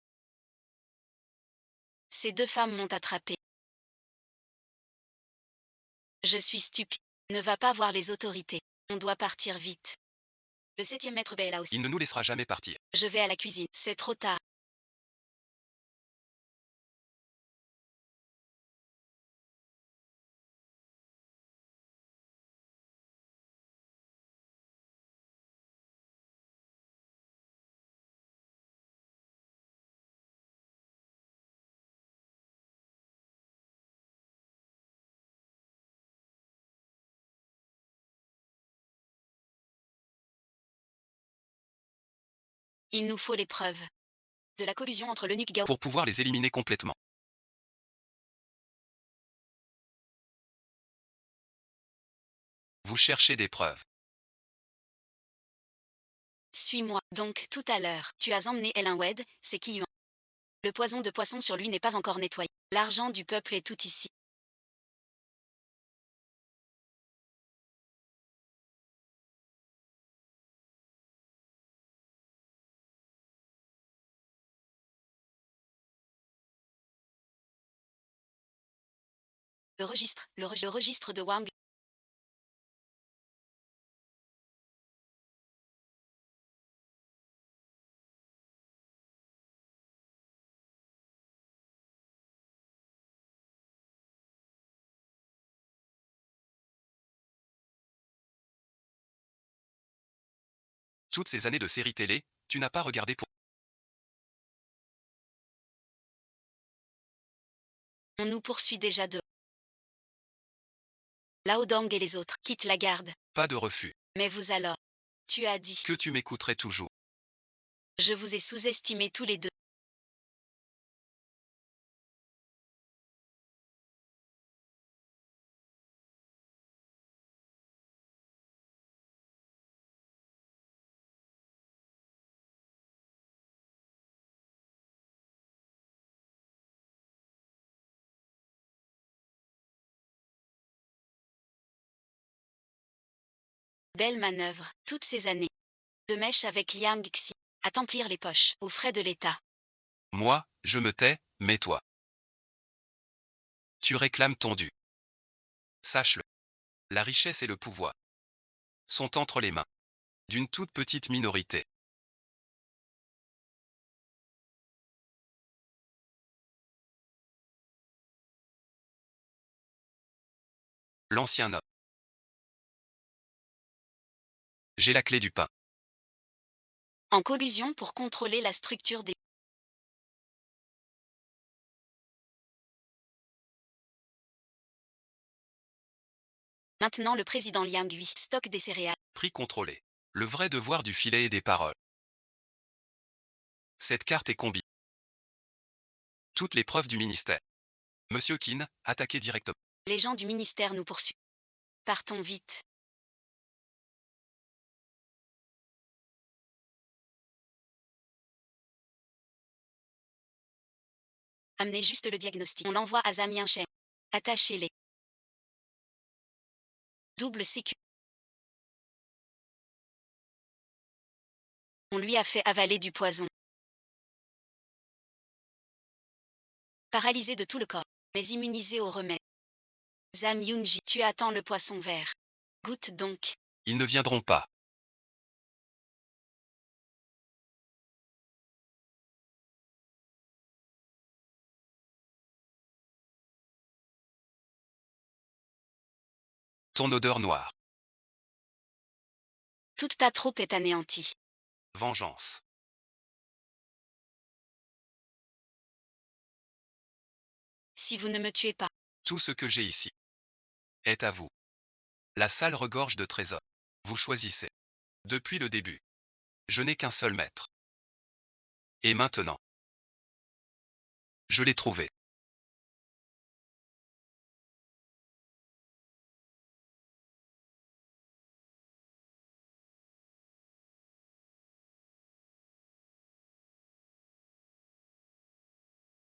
Ces deux femmes m'ont attrapé. Je suis stupide. Ne va pas voir les autorités. On doit partir vite. Le 7e maître est là aussi. Il ne nous laissera jamais partir. Je vais à la cuisine. C'est trop tard. Il nous faut les preuves de la collusion entre l'eunuque Gao. Pour pouvoir les éliminer complètement. Vous cherchez des preuves. Suis-moi. Donc, tout à l'heure, tu as emmené Elinwed, c'est qui Yuan. Le poison de poisson sur lui n'est pas encore nettoyé. L'argent du peuple est tout ici. Le registre de Wang. Toutes ces années de séries télé, tu n'as pas regardé pour... On nous poursuit déjà de Lao Dong et les autres. Quitte la garde. Pas de refus. Mais vous alors. Tu as dit. Que tu m'écouterais toujours. Je vous ai sous-estimé tous les deux. Belle manœuvre, toutes ces années. De mèche avec Liam Gixi. À t'emplir les poches, aux frais de l'État. Moi, je me tais, mais toi. Tu réclames ton dû. Sache-le. La richesse et le pouvoir sont entre les mains d'une toute petite minorité. L'ancien homme J'ai la clé du pain. En collusion pour contrôler la structure des... Maintenant le président Liang Gui stocke des céréales. Prix contrôlé. Le vrai devoir du filet et des paroles. Cette carte est combinée. Toutes les preuves du ministère. Monsieur Qin, attaquez directement. Les gens du ministère nous poursuivent. Partons vite. Amenez juste le diagnostic. On l'envoie à Zamien Chen. Attachez-les. Double sécu. On lui a fait avaler du poison. Paralysé de tout le corps, mais immunisé au remède. Zam Yunji, tu attends le poisson vert. Goûte donc. Ils ne viendront pas. Ton odeur noire. Toute ta troupe est anéantie. Vengeance. Si vous ne me tuez pas, Tout ce que j'ai ici est à vous. La salle regorge de trésors. Vous choisissez. Depuis le début. Je n'ai qu'un seul maître. Et maintenant. Je l'ai trouvé.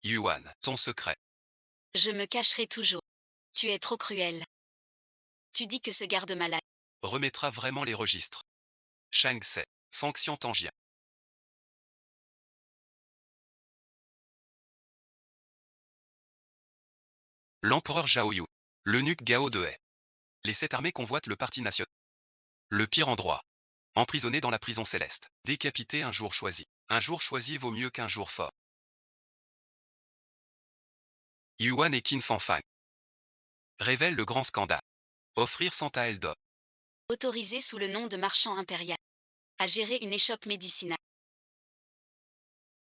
Yuan, ton secret. je me cacherai toujours. Tu es trop cruel. Tu dis que ce garde-malade Remettra vraiment les registres. Shang Tse. Fonction Tangien. L'empereur Zhao Yu. L'eunuque Gao de He. Les 7 armées convoitent le parti national. Le pire endroit. Emprisonné dans la prison céleste. Décapité un jour choisi. Un jour choisi vaut mieux qu'un jour fort. Yuan et Qin Fanfang. Révèle le grand scandale. Offrir 100 à Eldor. autorisé sous le nom de marchand impérial à gérer une échoppe médicinale.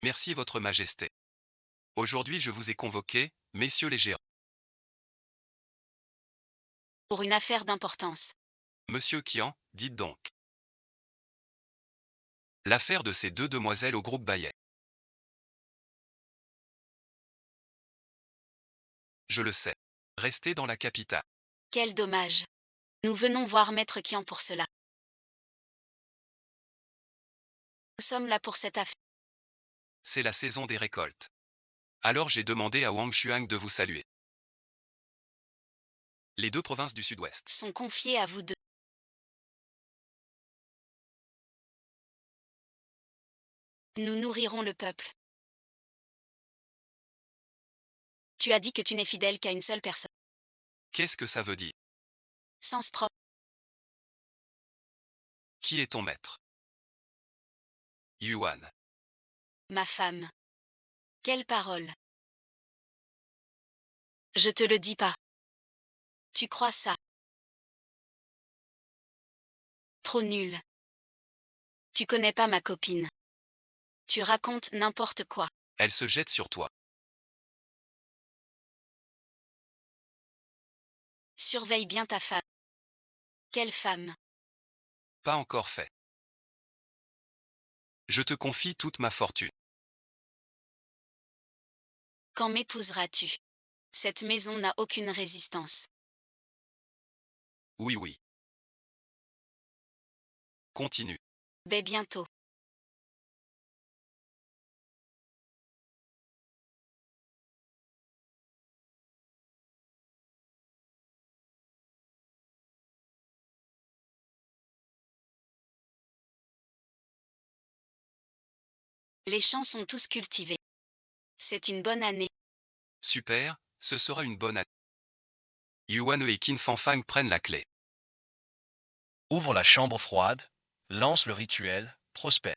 Merci votre majesté. Aujourd'hui je vous ai convoqués, messieurs les gérants. Pour une affaire d'importance. Monsieur Qian, dites donc. L'affaire de ces 2 demoiselles au groupe Bayet. Je le sais. Restez dans la capitale. Quel dommage. Nous venons voir Maître Qian pour cela. Nous sommes là pour cette affaire. C'est la saison des récoltes. Alors j'ai demandé à Wang Xuang de vous saluer. Les 2 provinces du sud-ouest. Sont confiés à vous deux. Nous nourrirons le peuple. Tu as dit que tu n'es fidèle qu'à une seule personne. Qu'est-ce que ça veut dire? Sens propre. Qui est ton maître? Yuan. Ma femme. Quelle parole. Je te le dis pas. Tu crois ça? Trop nul. Tu connais pas ma copine. Tu racontes n'importe quoi. Elle se jette sur toi. Surveille bien ta femme. Quelle femme? Pas encore fait. Je te confie toute ma fortune. Quand m'épouseras-tu? Cette maison n'a aucune résistance. Oui, oui. Continue. Mais bientôt. Les champs sont tous cultivés. C'est une bonne année. Super, ce sera une bonne année. Yuan et Qin Fanfang prennent la clé. Ouvre la chambre froide, lance le rituel, prospère.